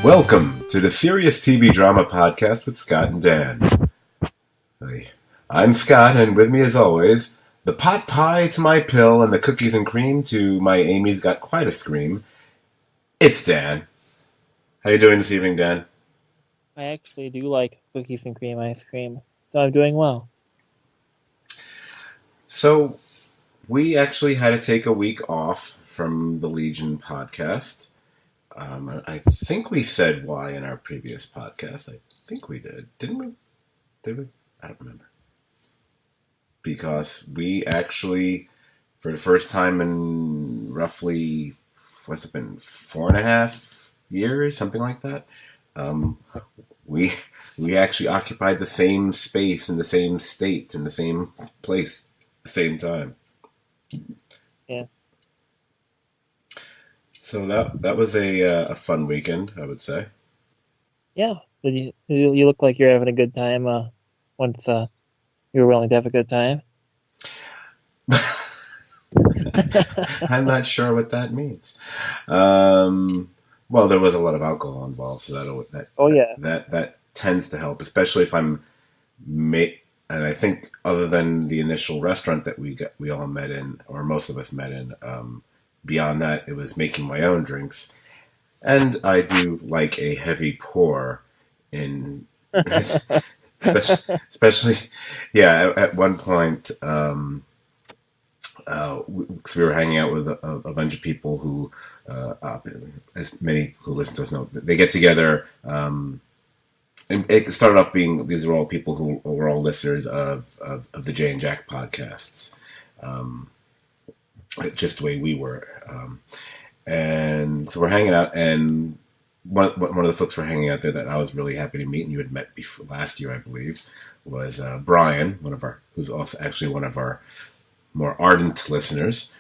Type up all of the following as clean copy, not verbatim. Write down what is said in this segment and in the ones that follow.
Welcome to the Serious TV Drama Podcast with Scott and Dan. Hi. I'm Scott, and with me as always, the pot pie to my pill and the cookies and cream to my Amy's got quite a scream. It's Dan. How you doing this evening, Dan? I actually do like cookies and cream ice cream, so I'm doing well. So, we actually had to take a week off from the Legion podcast. I think we said why in our previous podcast. I think we did. Didn't we? Did we? I don't remember. Because we actually, for the first time in roughly, what's it been, 4.5 years, something like that, we actually occupied the same space in the same state in the same place at the same time. Yeah. So that was a fun weekend, I would say. Yeah. You look like you're having a good time once you were willing to have a good time. I'm not sure what that means. Well, there was a lot of alcohol involved, so that tends to help, especially if I'm and I think other than the initial restaurant that we all met in, or most of us met in, beyond that, it was making my own drinks, and I do like a heavy pour in, especially, yeah. At one point, because we were hanging out with a bunch of people who, as many who listen to us know, they get together. And it started off being, these are all people who were all listeners of the Jay and Jack podcasts, just the way we were. And so we're hanging out, and one of the folks we're hanging out there that I was really happy to meet, and you had met before, last year, I believe, was Brian, who's also actually one of our more ardent listeners.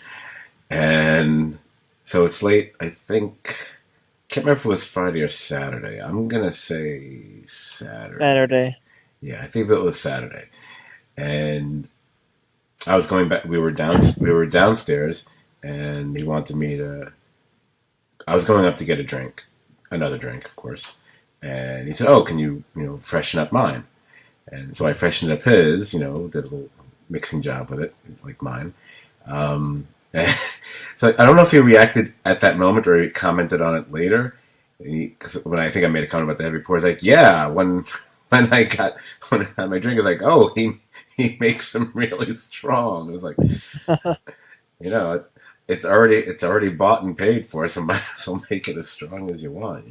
And so it's late, I think. Can't remember if it was Friday or Saturday. I'm gonna say Saturday. Yeah, I think it was Saturday. And I was going back. We were downstairs, and he wanted me to. I was going up to get another drink, of course. And he said, "Oh, can you freshen up mine?" And so I freshened up his. Did a little mixing job with it, like mine. So I don't know if he reacted at that moment or he commented on it later. Because when I think I made a comment about the heavy pour, he's like, "Yeah, when I had my drink, it's like, oh, he makes them really strong." It was like, it's already bought and paid for, so make it as strong as you want,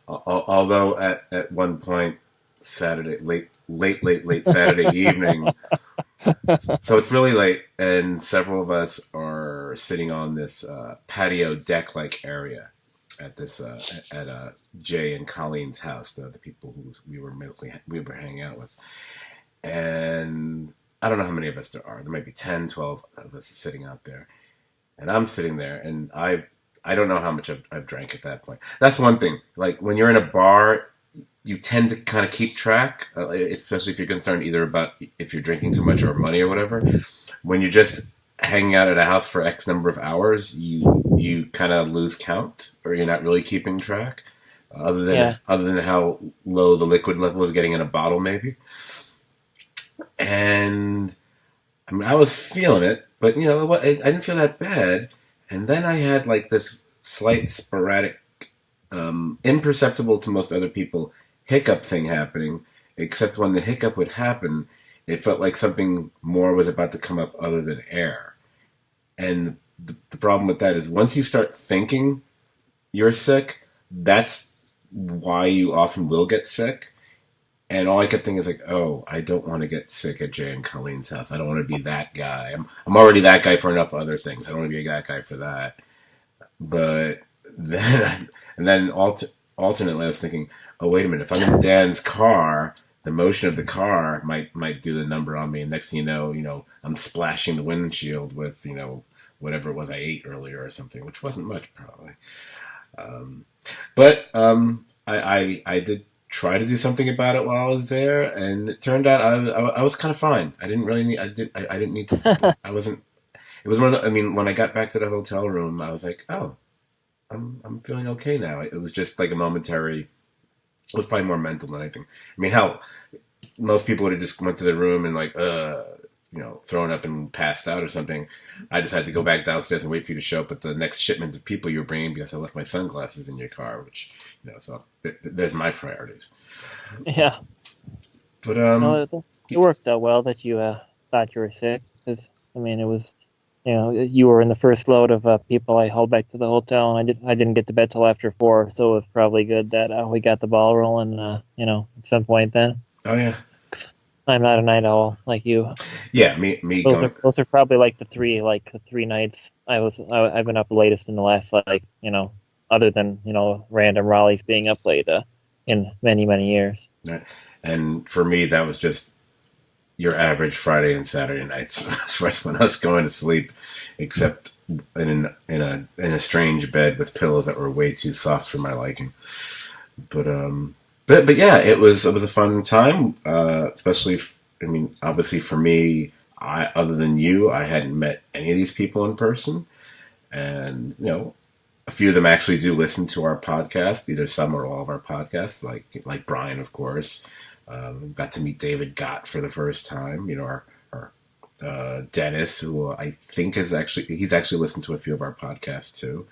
Although at one point, Saturday, late Saturday evening. So it's really late, and several of us are sitting on this patio deck-like area at this at Jay and Colleen's house, the people who we were hanging out with. And I don't know how many of us there are. There might be 10, 12 of us sitting out there, and I'm sitting there, and I don't know how much I've drank at that point. That's one thing. Like when you're in a bar, you tend to kind of keep track, especially if you're concerned either about if you're drinking too much or money or whatever. When you're just hanging out at a house for X number of hours, you kind of lose count, or you're not really keeping track, other than how low the liquid level is getting in a bottle, maybe. And I mean, I was feeling it, but I didn't feel that bad. And then I had like this slight sporadic, imperceptible to most other people, hiccup thing happening, except when the hiccup would happen, it felt like something more was about to come up other than air. And the problem with that is once you start thinking you're sick, that's why you often will get sick. And all I kept thinking is like, oh, I don't want to get sick at Jay and Colleen's house. I don't want to be that guy. I'm already that guy for enough other things. I don't want to be that guy for that. But then alternately I was thinking, oh, wait a minute, if I'm in Dan's car, the motion of the car might do the number on me. And next thing you know, I'm splashing the windshield with, whatever it was I ate earlier or something, which wasn't much probably. But I did try to do something about it while I was there, and it turned out I was kind of fine. I didn't really need. I didn't need to. I wasn't. It was one of the. I mean, when I got back to the hotel room, I was like, oh, I'm feeling okay now. It was just like a momentary. It was probably more mental than anything. I mean, hell, most people would have just went to the room and like, thrown up and passed out or something. I just had to go back downstairs and wait for you to show up with the next shipment of people you were bringing because I left my sunglasses in your car, which, so there's my priorities. Yeah. But, No, it worked out well that you thought you were sick, because I mean it was, you were in the first load of people I hauled back to the hotel, and I didn't get to bed till after 4, so it was probably good that we got the ball rolling, at some point then. oh yeah. I'm not a night owl like you. Yeah, me Those going. those are probably like the three nights I've been up the latest in the last, other than random Raleighs being up late in many years. Right. And for me, that was just your average Friday and Saturday nights, right when I was going to sleep, except in a strange bed with pillows that were way too soft for my liking. But but yeah, it was a fun time, especially. I mean, obviously for me, other than you, I hadn't met any of these people in person, and a few of them actually do listen to our podcast, either some or all of our podcasts, like Brian, of course. Got to meet David Gott for the first time. Our Dennis, who I think he's actually listened to a few of our podcasts too.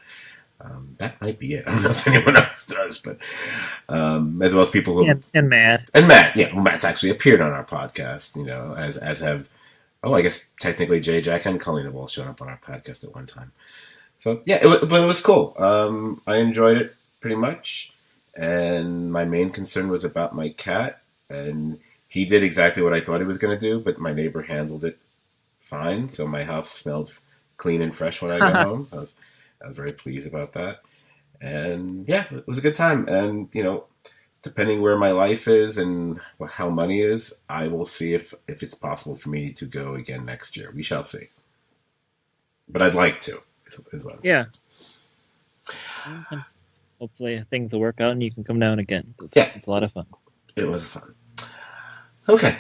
That might be it. I don't know if anyone else does, but as well as people who And Matt. and Matt, yeah, well, Matt's actually appeared on our podcast. As have I guess technically Jay, Jack, and Colleen have all shown up on our podcast at one time. So yeah, but it was cool. I enjoyed it pretty much, and my main concern was about my cat, and he did exactly what I thought he was going to do, but my neighbor handled it fine. So my house smelled clean and fresh when I got home. I was very pleased about that, and yeah, it was a good time. And depending where my life is and how money is, I will see if it's possible for me to go again next year. We shall see, but I'd like to. Is what I'm saying. Yeah. And hopefully things will work out and you can come down again. Yeah. It's a lot of fun. It was fun. Okay.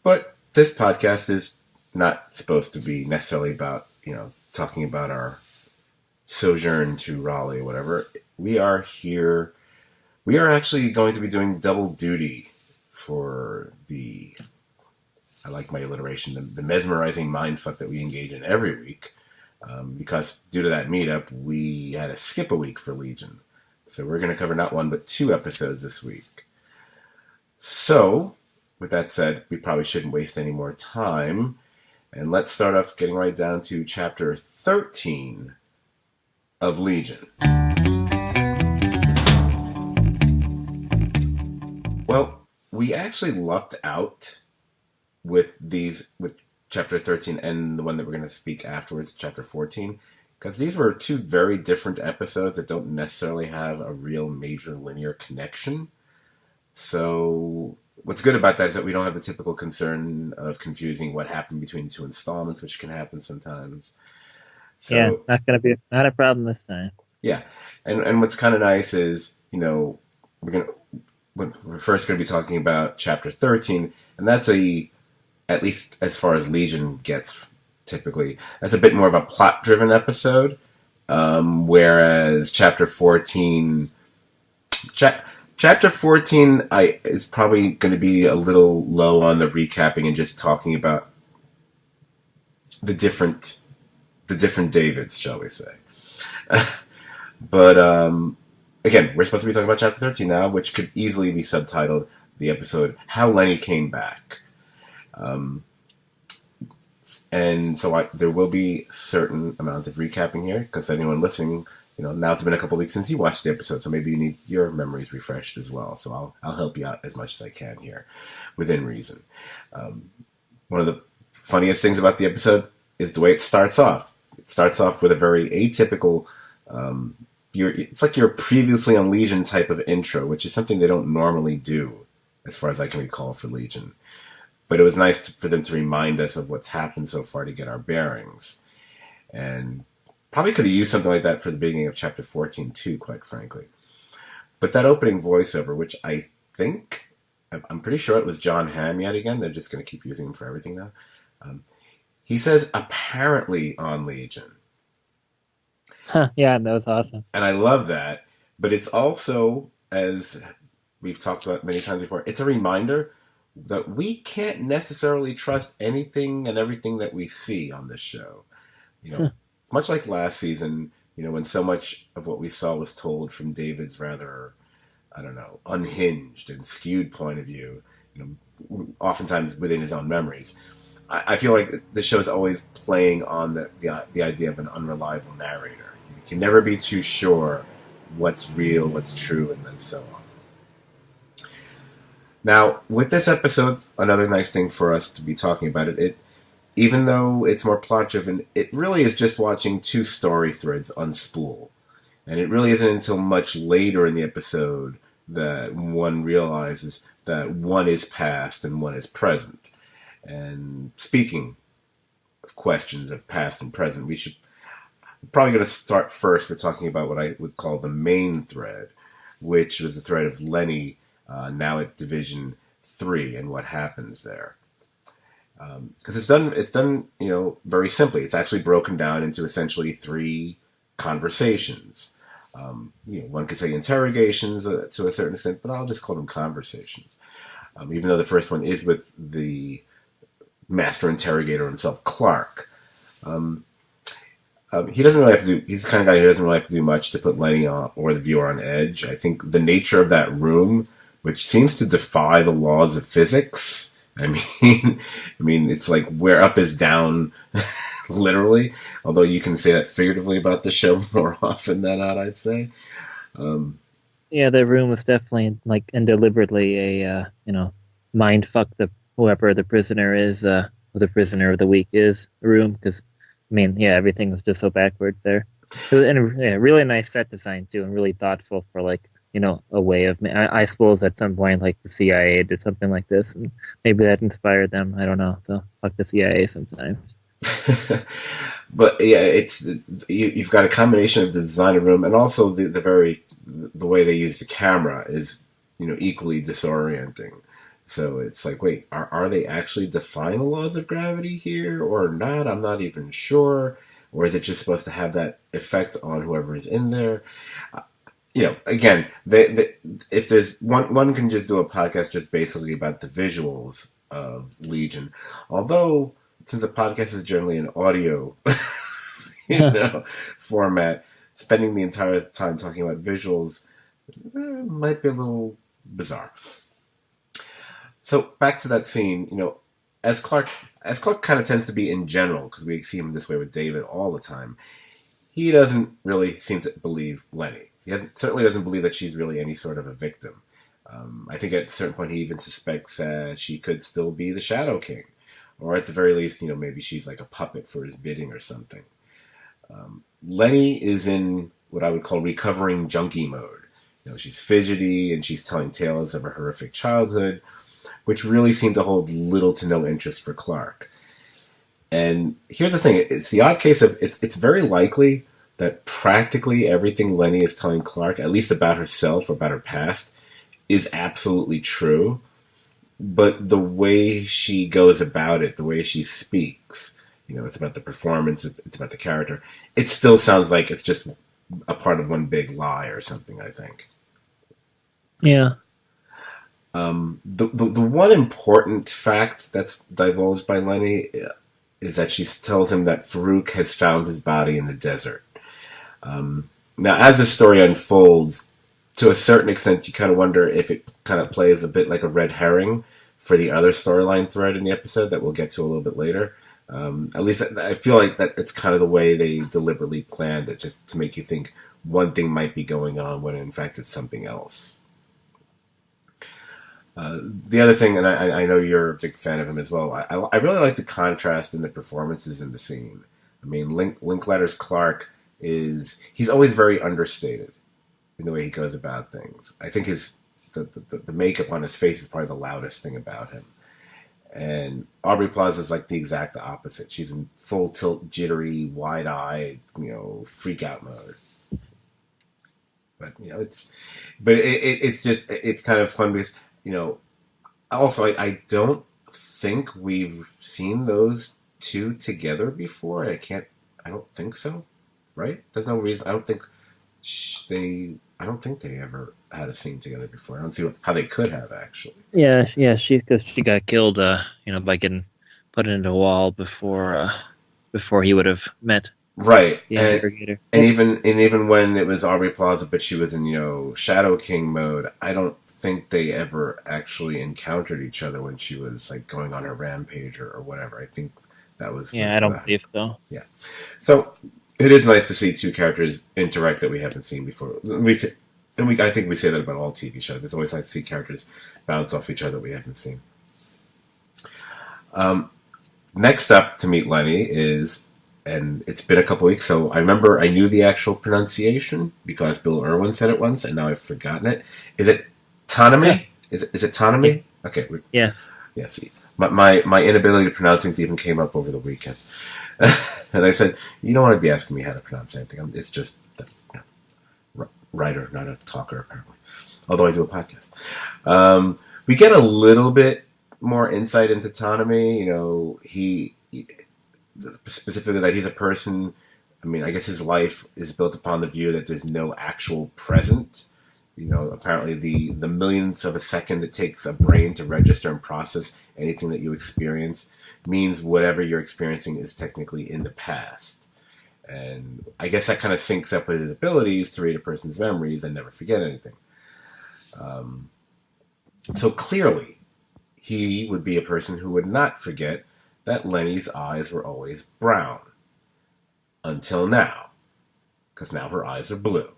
But this podcast is not supposed to be necessarily about, talking about our sojourn to Raleigh or whatever. We are here. We are actually going to be doing double duty for I like my alliteration, the mesmerizing mindfuck that we engage in every week. Because due to that meetup, we had to skip a week for Legion. So we're going to cover not one, but 2 episodes this week. So, with that said, we probably shouldn't waste any more time. And let's start off getting right down to chapter 13 of Legion. Well, we actually lucked out with chapter 13 and the one that we're going to speak afterwards, chapter 14, because these were 2 very different episodes that don't necessarily have a real major linear connection. So what's good about that is that we don't have the typical concern of confusing what happened between 2 installments, which can happen sometimes. So, yeah, not a problem this time. Yeah, and what's kind of nice is we're first going to be talking about chapter 13, and that's at least as far as Legion gets, typically, that's a bit more of a plot-driven episode, whereas chapter 14, chapter 14, is probably going to be a little low on the recapping and just talking about the different Davids, shall we say. But again, we're supposed to be talking about chapter 13 now, which could easily be subtitled the episode "How Lenny Came Back." And so there will be certain amount of recapping here, because anyone listening, now it's been a couple weeks since you watched the episode, so maybe you need your memories refreshed as well. So I'll help you out as much as I can here, within reason. One of the funniest things about the episode is the way it starts off. It starts off with a very atypical, it's like your previously on Legion type of intro, which is something they don't normally do, as far as I can recall, for Legion. But it was nice for them to remind us of what's happened so far to get our bearings. And probably could have used something like that for the beginning of chapter 14 too, quite frankly. But that opening voiceover, which I'm pretty sure it was John Hamm yet again. They're just going to keep using him for everything now. He says, apparently on Legion. Huh, yeah, that was awesome. And I love that. But it's also, as we've talked about many times before, it's a reminder that we can't necessarily trust anything and everything that we see on this show. You know, much like last season, when so much of what we saw was told from David's rather, I don't know, unhinged and skewed point of view, oftentimes within his own memories. I feel like the show is always playing on the idea of an unreliable narrator. You can never be too sure what's real, what's true, and then so on. Now, with this episode, another nice thing for us to be talking about it, even though it's more plot driven, it really is just watching two story threads unspool. And it really isn't until much later in the episode that one realizes that one is past and one is present. And speaking of questions of past and present, we should probably going to start first with talking about what I would call the main thread, which was the thread of Lenny now at Division 3 and what happens there. Because it's done, very simply. It's actually broken down into essentially three conversations. One could say interrogations to a certain extent, but I'll just call them conversations. Even though the first one is with the master interrogator himself, Clark. He doesn't really have to do. He's the kind of guy who doesn't really have to do much to put Lenny on or the viewer on edge. I think the nature of that room, which seems to defy the laws of physics. I mean, it's like where up is down, literally. Although you can say that figuratively about the show more often than not, I'd say. Yeah, the room was definitely like and deliberately a mind fuck the whoever the prisoner is, or the prisoner of the week is room because everything was just so backwards there. It was, and yeah, really nice set design too, and really thoughtful for a way of. I suppose at some point like the CIA did something like this, and maybe that inspired them. I don't know. So fuck the CIA sometimes. But yeah, you've got a combination of the design of the room and also the way they use the camera is equally disorienting. So it's like, wait, are they actually defying the laws of gravity here or not? I'm not even sure. Or is it just supposed to have that effect on whoever is in there? Again, if there's one can just do a podcast just basically about the visuals of Legion. Although, since a podcast is generally an audio, format, spending the entire time talking about visuals might be a little bizarre. So back to that scene, as Clark kind of tends to be in general, because we see him this way with David all the time, he doesn't really seem to believe Lenny. Certainly doesn't believe that she's really any sort of a victim. I think at a certain point he even suspects that she could still be the Shadow King. Or at the very least, maybe she's like a puppet for his bidding or something. Lenny is in what I would call recovering junkie mode. She's fidgety and she's telling tales of her horrific childhood, which really seem to hold little to no interest for Clark. And here's the thing, it's the odd case of, it's very likely that practically everything Lenny is telling Clark, at least about herself or about her past, is absolutely true. But the way she goes about it, the way she speaks, it's about the performance, it's about the character, it still sounds like it's just a part of one big lie or something, I think. Yeah. The one important fact that's divulged by Lenny is that she tells him that Farouk has found his body in the desert. Now, as the story unfolds, to a certain extent, you kind of wonder if it kind of plays a bit like a red herring for the other storyline thread in the episode that we'll get to a little bit later. At least I feel like that it's kind of the way they deliberately planned it, just to make you think one thing might be going on when in fact it's something else. The other thing, and I know you're a big fan of him as well, I really like the contrast in the performances in the scene. I mean, Linklater's Clark he's always very understated in the way he goes about things. I think the makeup on his face is probably the loudest thing about him. And Aubrey Plaza is like the exact opposite. She's in full tilt, jittery, wide-eyed, freak out mode. But it's kind of fun because also I don't think we've seen those two together before. I don't think so. right? There's no reason. I don't think they. I don't think they ever had a scene together before. I don't see how they could have actually. Yeah, yeah, because she got killed, by getting put into a wall before he would have met Right, the interrogator. and even when it was Aubrey Plaza, but she was in Shadow King mode. I don't think they ever actually encountered each other when she was like going on her rampage or whatever. I think that was Yeah, I don't believe so. yeah. So it is nice to see two characters interact that we haven't seen before. I think we say that about all TV shows. It's always nice to see characters bounce off each other that we haven't seen. Next up to meet Lenny is, and it's been a couple weeks, so I remember I knew the actual pronunciation because Bill Irwin said it once, and now I've forgotten it. Is it Tanami? Yeah. Is it Tanami? Okay. Yeah. Yeah, see. My inability to pronounce things even came up over the weekend. And I said, you don't want to be asking me how to pronounce anything. It's just writer, not a talker, apparently. Although I do a podcast. We get a little bit more insight into Tanami. He specifically that he's a person. I mean, I guess his life is built upon the view that there's no actual present. Apparently the millionths of a second it takes a brain to register and process anything that you experience means whatever you're experiencing is technically in the past. And I guess that kind of syncs up with his abilities to read a person's memories and never forget anything. So clearly, he would be a person who would not forget that Lenny's eyes were always brown. Until now. Because now her eyes are blue.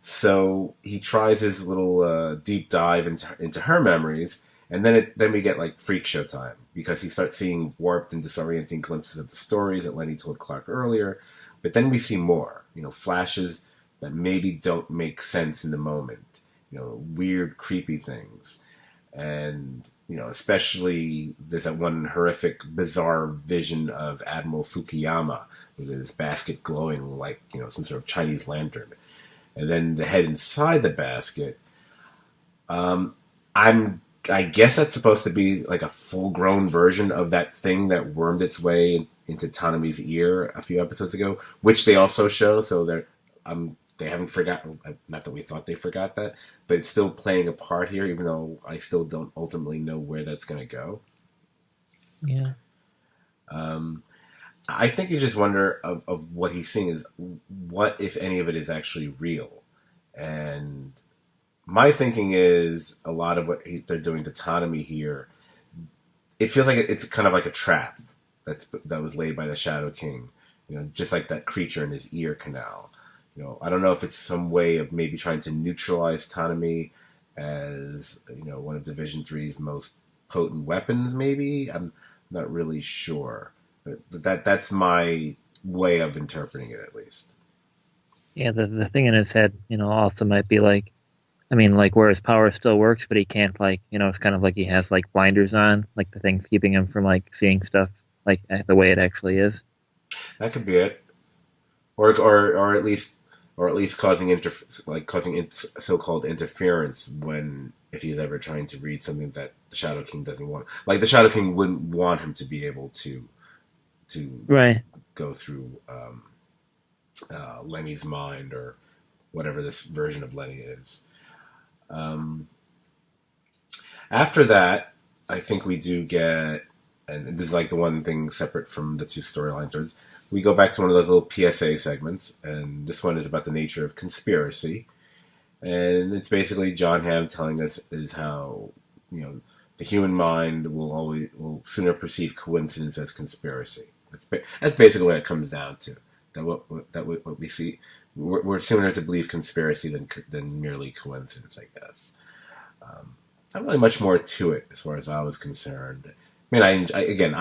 So he tries his little deep dive into her memories, and then we get like freak show time because he starts seeing warped and disorienting glimpses of the stories that Lenny told Clark earlier. But then we see more, flashes that maybe don't make sense in the moment, weird, creepy things, and especially there's that one horrific, bizarre vision of Admiral Fukuyama with his basket glowing like some sort of Chinese lantern. And then the head inside the basket. I guess that's supposed to be like a full-grown version of that thing that wormed its way into Tanami's ear a few episodes ago, which they also show. So they haven't forgotten. Not that we thought they forgot that, but it's still playing a part here, even though I still don't ultimately know where that's going to go. Yeah. I think you just wonder of what he's seeing is what, if any of it, is actually real. And my thinking is a lot of what they're doing to Tanami here, it feels like it's kind of like a trap that was laid by the Shadow King, just like that creature in his ear canal. I don't know if it's some way of maybe trying to neutralize Tanami as one of Division 3's most potent weapons. Maybe I'm not really sure. But that's my way of interpreting it, at least. Yeah, the thing in his head, also might be like, like where his power still works, but he can't it's kind of like he has like blinders on, like the thing's keeping him from like seeing stuff like the way it actually is. That could be it, or at least causing so-called interference if he's ever trying to read something that the Shadow King doesn't want. Like the Shadow King wouldn't want him to be able to right. go through Lenny's mind or whatever this version of Lenny is. After that, I think we do get, and this is like the one thing separate from the two storyline threads, we go back to one of those little PSA segments, and this one is about the nature of conspiracy. And it's basically John Hamm telling us is how, the human mind will sooner perceive coincidence as conspiracy. That's basically what it comes down to. What we see, we're sooner to believe conspiracy than merely coincidence, I guess. Not really much more to it as far as I was concerned. I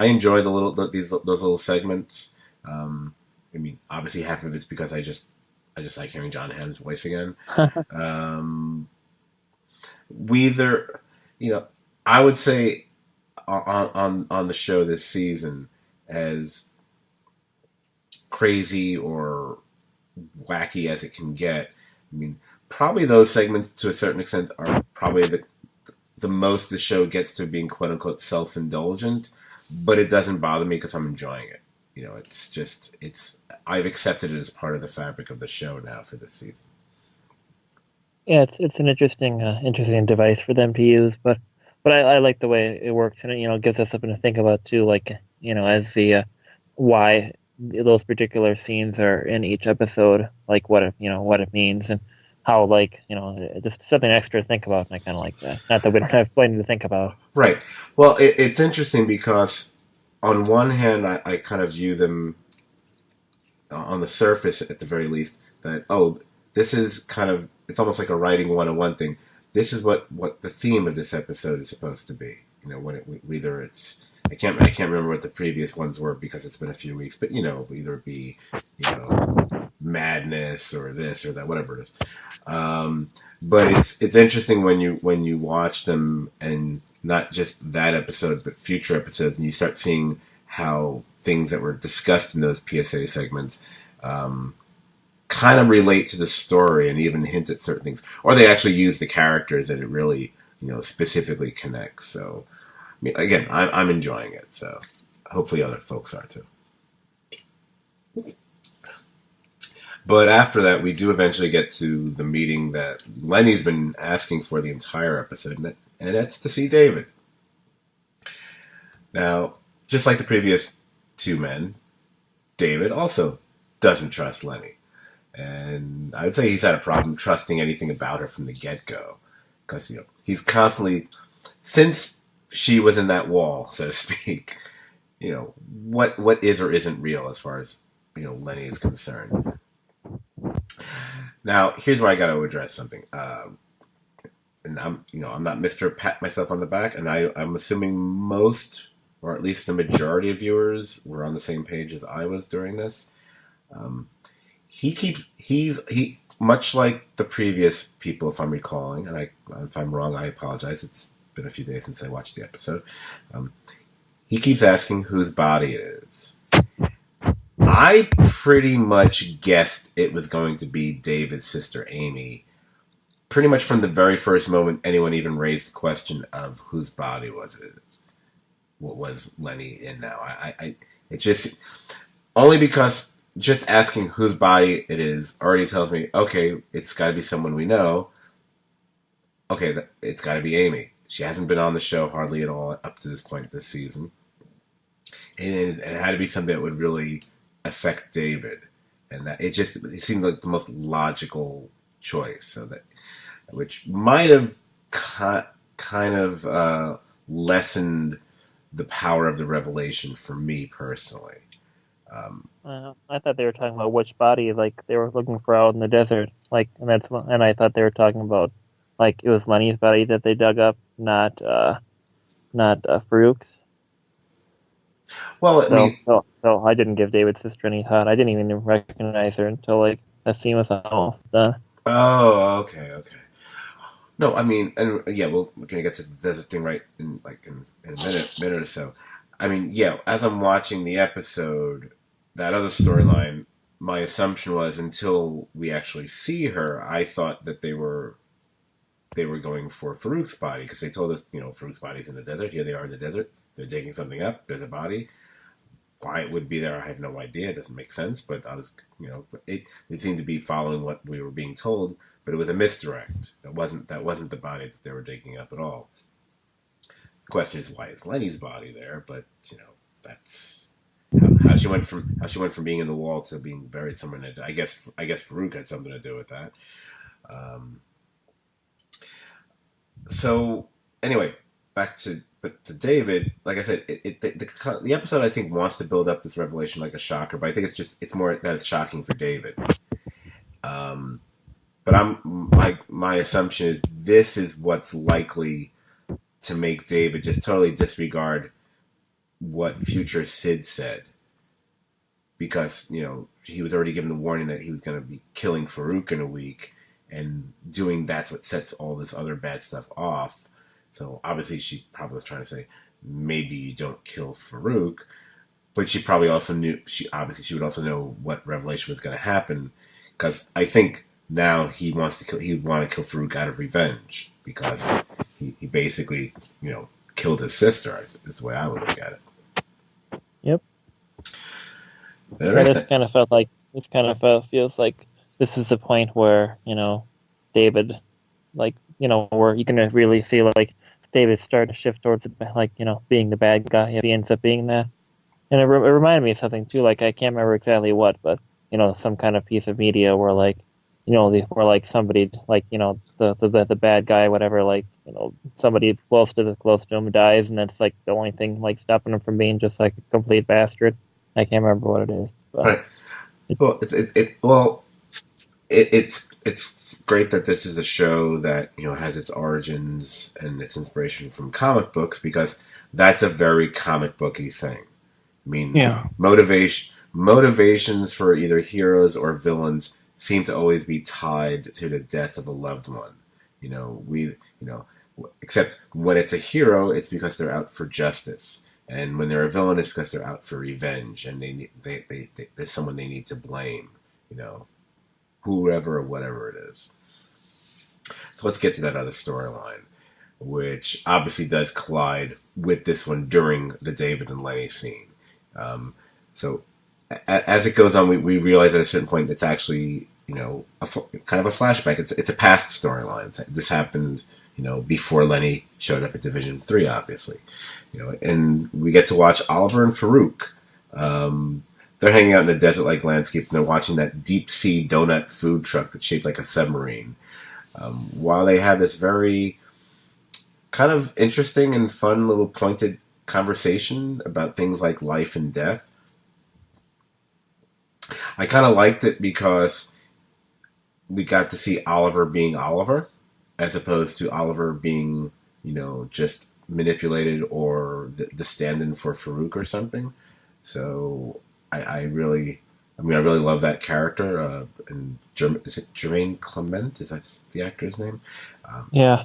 enjoy those little segments. Obviously half of it's because I just like hearing John Hamm's voice again. I would say on the show this season, as crazy or wacky as it can get, probably those segments to a certain extent are probably the most the show gets to being quote unquote self-indulgent, but it doesn't bother me because I'm enjoying it. It's just I've accepted it as part of the fabric of the show now for this season. Yeah, it's an interesting device for them to use, but I like the way it works, and it gives us something to think about too, like as the why those particular scenes are in each episode, like what it means, and how just something extra to think about, and I kind of like that. Not that we don't have plenty to think about. Right. Well, it's interesting because on one hand, I kind of view them on the surface, at the very least, that this is kind of it's almost like a writing 101 thing. This is what the theme of this episode is supposed to be. When whether it's I can't remember what the previous ones were because it's been a few weeks, but either it be madness or this or that, whatever it is. But it's interesting when you watch them, and not just that episode, but future episodes, and you start seeing how things that were discussed in those PSA segments kind of relate to the story and even hint at certain things, or they actually use the characters that it really specifically connects. So, I mean, again, I'm enjoying it. So, hopefully, other folks are too. But after that, we do eventually get to the meeting that Lenny's been asking for the entire episode, and that's to see David. Now, just like the previous two men, David also doesn't trust Lenny. And I would say he's had a problem trusting anything about her from the get-go. Because, he's constantly, since she was in that wall, so to speak, what is or isn't real as far as, Lenny is concerned. Now, here's where I got to address something. And I'm not Mr. Pat myself on the back, and I'm assuming most, or at least the majority of viewers were on the same page as I was during this. He much like the previous people, if I'm recalling, and if I'm wrong, I apologize. It's been a few days since I watched the episode. He keeps asking whose body it is. I pretty much guessed it was going to be David's sister, Amy, pretty much from the very first moment anyone even raised the question of whose body was it. What was Lenny in now? It just, only because just asking whose body it is already tells me, okay, it's got to be someone we know. Okay, it's got to be Amy. She hasn't been on the show hardly at all up to this point this season. And it had to be something that would really affect David. And that it seemed like the most logical choice. So that, which might have kind of lessened the power of the revelation for me personally. I thought they were talking about which body, like they were looking for out in the desert, and I thought they were talking about like it was Lenny's body that they dug up, not Farouk's. Well, so I didn't give David's sister any thought. I didn't even recognize her until like that scene was almost done. Oh, okay. No, I mean, and yeah, we're gonna get to the desert thing right in a minute or so. I mean, yeah, as I'm watching the episode, that other storyline, my assumption was until we actually see her, I thought that they were going for Farouk's body because they told us, Farouk's body's in the desert. Here they are in the desert. They're digging something up. There's a body. Why it would be there, I have no idea. It doesn't make sense. But I was, it seemed to be following what we were being told. But it was a misdirect. That wasn't the body that they were digging up at all. The question is, why is Lenny's body there? But that's how she went from being in the wall to being buried somewhere. I guess Farouk had something to do with that. So anyway, back to David. Like I said, the episode I think wants to build up this revelation like a shocker, but I think it's more that it's shocking for David. But my assumption is this is what's likely to make David just totally disregard what future Sid said, because he was already given the warning that he was going to be killing Farouk in a week, and doing that's what sets all this other bad stuff off. So obviously she probably was trying to say maybe you don't kill Farouk, but she probably also knew she would also know what revelation was going to happen, because I think now he would want to kill Farouk out of revenge because he basically killed his sister. Is the way I would look at it. Yep. All Yeah, right. this kind of feels like this is a point where David, like where you can really see like David's starting to shift towards like being the bad guy if he ends up being that. And it reminded me of something too. Like I can't remember exactly what, but some kind of piece of media where like where like somebody like the bad guy, whatever, like somebody close to him dies, and that's like the only thing like stopping him from being just like a complete bastard. I can't remember what it is, All but right. Well, it's great that this is a show that has its origins and its inspiration from comic books, because that's a very comic booky thing. I mean, yeah, motivations for either heroes or villains seem to always be tied to the death of a loved one. We except when it's a hero, it's because they're out for justice, and when they're a villain, it's because they're out for revenge, and there's someone they need to blame. You know, whoever or whatever it is. So let's get to that other storyline, which obviously does collide with this one during the David and Lenny scene. Um, so as it goes on, we realize at a certain point that's actually kind of a flashback. It's a past storyline. This happened before Lenny showed up at Division 3, obviously. And we get to watch Oliver and Farouk. They're hanging out in a desert-like landscape, and they're watching that deep-sea donut food truck that's shaped like a submarine. While they have this very kind of interesting and fun little pointed conversation about things like life and death. I kind of liked it because we got to see Oliver being Oliver, as opposed to Oliver being, just manipulated or the stand-in for Farouk or something. So I really love that character. And is it Jermaine Clement? Is that the actor's name? yeah.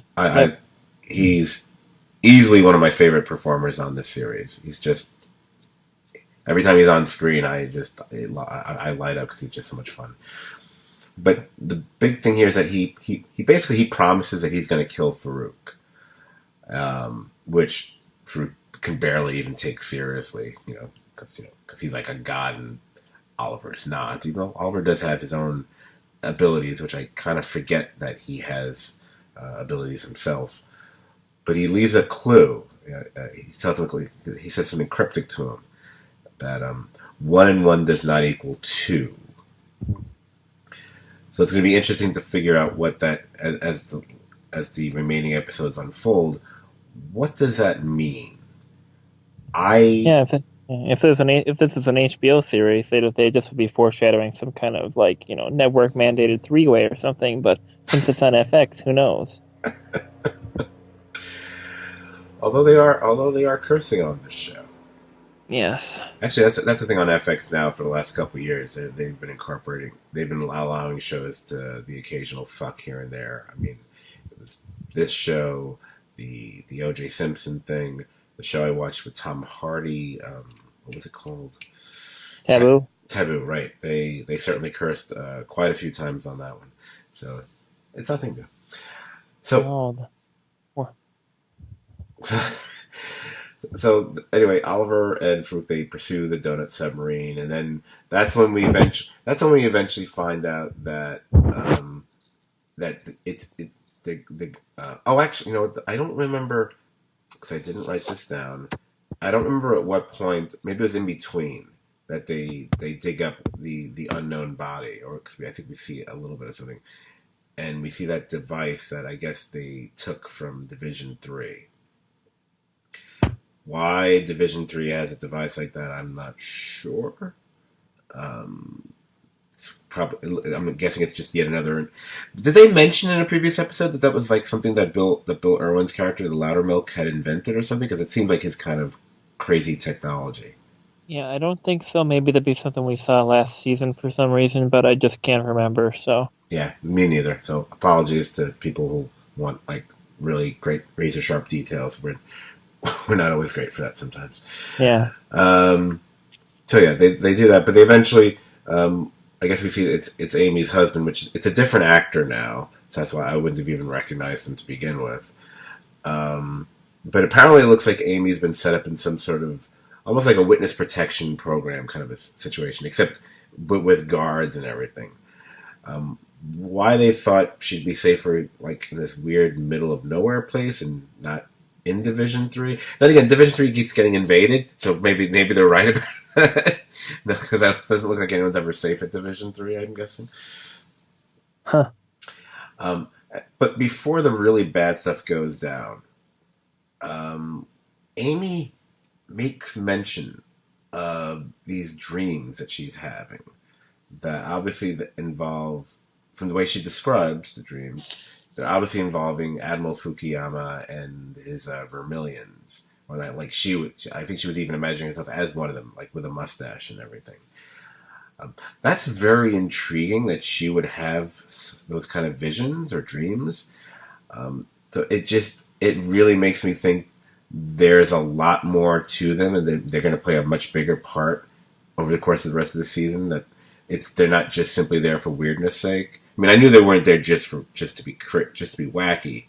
He's easily one of my favorite performers on this series. He's just every time he's on screen, I light up because he's just so much fun. But the big thing here is that he basically promises that he's going to kill Farouk, which Farouk can barely even take seriously, because he's like a god and Oliver is not. Even though Oliver does have his own abilities, which I kind of forget that he has abilities himself. But he leaves a clue. He tells him, he says something cryptic to him, that 1 and 1 does not equal 2. So it's going to be interesting to figure out what that, as the remaining episodes unfold, what does that mean? Yeah, if this is an HBO series, they just would be foreshadowing some kind of like network mandated 3-way or something. But since it's on FX, who knows? Although they are cursing on this show. Yes. Actually, that's the thing on FX now for the last couple of years. They've been allowing shows to the occasional fuck here and there. I mean, it was this show, the O.J. Simpson thing, the show I watched with Tom Hardy. What was it called? Taboo. Taboo, right? They certainly cursed quite a few times on that one. So it's nothing new. So. So anyway, Oliver and Farouk, they pursue the donut submarine, and then that's when we eventually find out that actually, I don't remember because I didn't write this down. I don't remember at what point. Maybe it was in between that they dig up the unknown body, or I think we see a little bit of something, and we see that device that I guess they took from Division 3. Why Division 3 has a device like that, I'm not sure. It's probably, I'm guessing it's just yet another. Did they mention in a previous episode that was like something that Bill Irwin's character, the Loudermilk, had invented or something? Because it seemed like his kind of crazy technology. Yeah, I don't think so. Maybe that'd be something we saw last season for some reason, but I just can't remember. So yeah, me neither. So apologies to people who want like really great razor sharp details. We're not always great for that sometimes. Yeah. So yeah, they do that, but they eventually, I guess we see it's Amy's husband, which it's a different actor now, so that's why I wouldn't have even recognized him to begin with. But apparently, it looks like Amy's been set up in some sort of almost like a witness protection program kind of a situation, except with guards and everything. Um, why they thought she'd be safer, like in this weird middle of nowhere place and not in Division 3. Then again, Division 3 keeps getting invaded, so maybe they're right about that. Because it doesn't look like anyone's ever safe at Division 3. I'm guessing. Huh. Um, but before the really bad stuff goes down, um, Amy makes mention of these dreams that she's having that obviously involve, from the way she describes the dreams, they're obviously involving Admiral Fukuyama and his Vermilions. Or that, like, I think she was even imagining herself as one of them, like with a mustache and everything. That's very intriguing that she would have those kind of visions or dreams. So it really makes me think there's a lot more to them, and they're going to play a much bigger part over the course of the rest of the season. That they're not just simply there for weirdness sake. I mean, I knew they weren't there just to be wacky,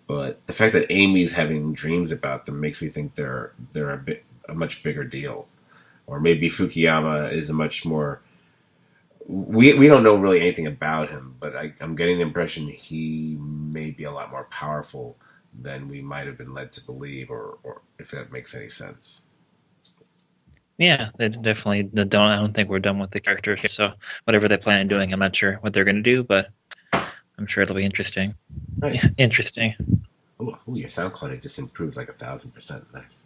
but the fact that Amy's having dreams about them makes me think they're a much bigger deal, or maybe Fukuyama is a much more. We don't know really anything about him, but I'm getting the impression he may be a lot more powerful than we might have been led to believe, or if that makes any sense. Yeah, they definitely don't. I don't think we're done with the characters here. So whatever they plan on doing, I'm not sure what they're going to do, but I'm sure it'll be interesting. Right. Interesting. Ooh, your sound quality just improved like 1,000%. Nice.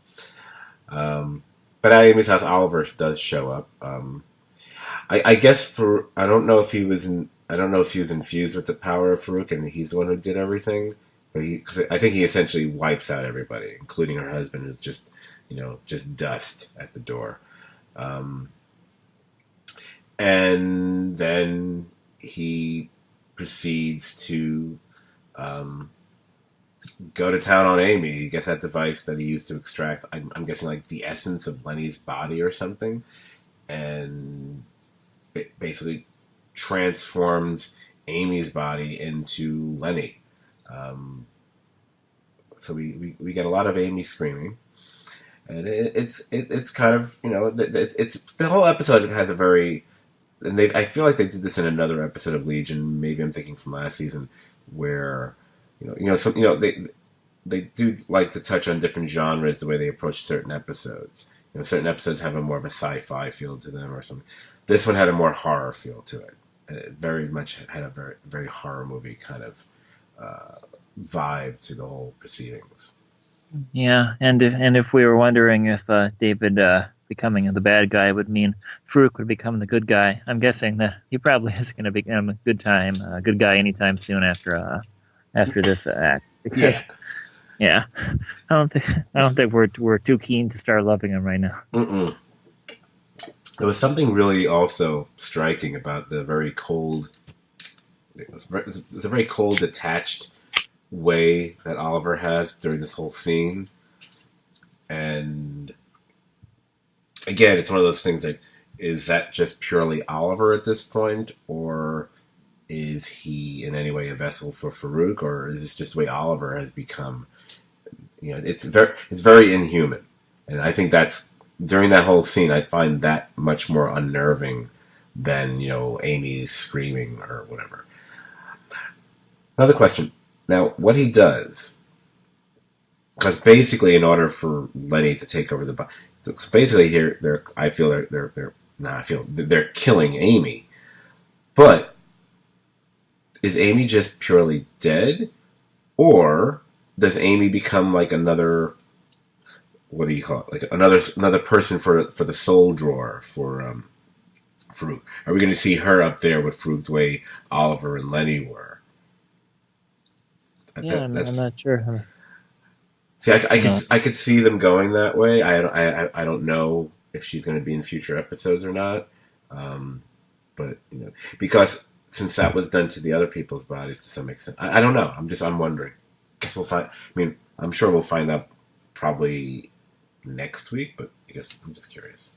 But at Amy's house, Oliver does show up. I guess I don't know if he was infused with the power of Farouk, and he's the one who did everything. But because I think he essentially wipes out everybody, including her husband, who's just dust at the door. And then he proceeds to go to town on Amy. He gets that device that he used to extract, I'm guessing, like the essence of Lenny's body or something, and basically transforms Amy's body into Lenny. So we get a lot of Amy screaming, and it's kind of, it's the whole episode has a very, and I feel like they did this in another episode of Legion. Maybe I'm thinking from last season, where they do like to touch on different genres the way they approach certain episodes. Certain episodes have a more of a sci-fi feel to them or something. This one had a more horror feel to it. It very much had a very, very horror movie kind of vibe to the whole proceedings. Yeah, and if we were wondering if David becoming the bad guy would mean Farouk would become the good guy, I'm guessing that he probably isn't going to become a good guy anytime soon after this act. Because, yeah, I don't think we're too keen to start loving him right now. Mm-mm. There was something really also striking about the very cold. It's a very cold, detached way that Oliver has during this whole scene, and again, it's one of those things like, is that just purely Oliver at this point, or is he in any way a vessel for Farouk, or is this just the way Oliver has become? It's very inhuman, and I think that's during that whole scene. I find that much more unnerving than Amy's screaming or whatever. Another question. Now, what he does, because basically, in order for Lenny to take over the body, so basically here they're killing Amy. But is Amy just purely dead, or does Amy become like another? What do you call it? Like another person for the soul drawer for Farouk? Are we going to see her up there with Farouk the way Oliver and Lenny were? Yeah, I'm not sure. See, I could see them going that way. I don't know if she's going to be in future episodes or not, but because since that was done to the other people's bodies to some extent, I don't know. I'm wondering. Guess we'll find. I mean, I'm sure we'll find out probably next week, but I guess I'm just curious.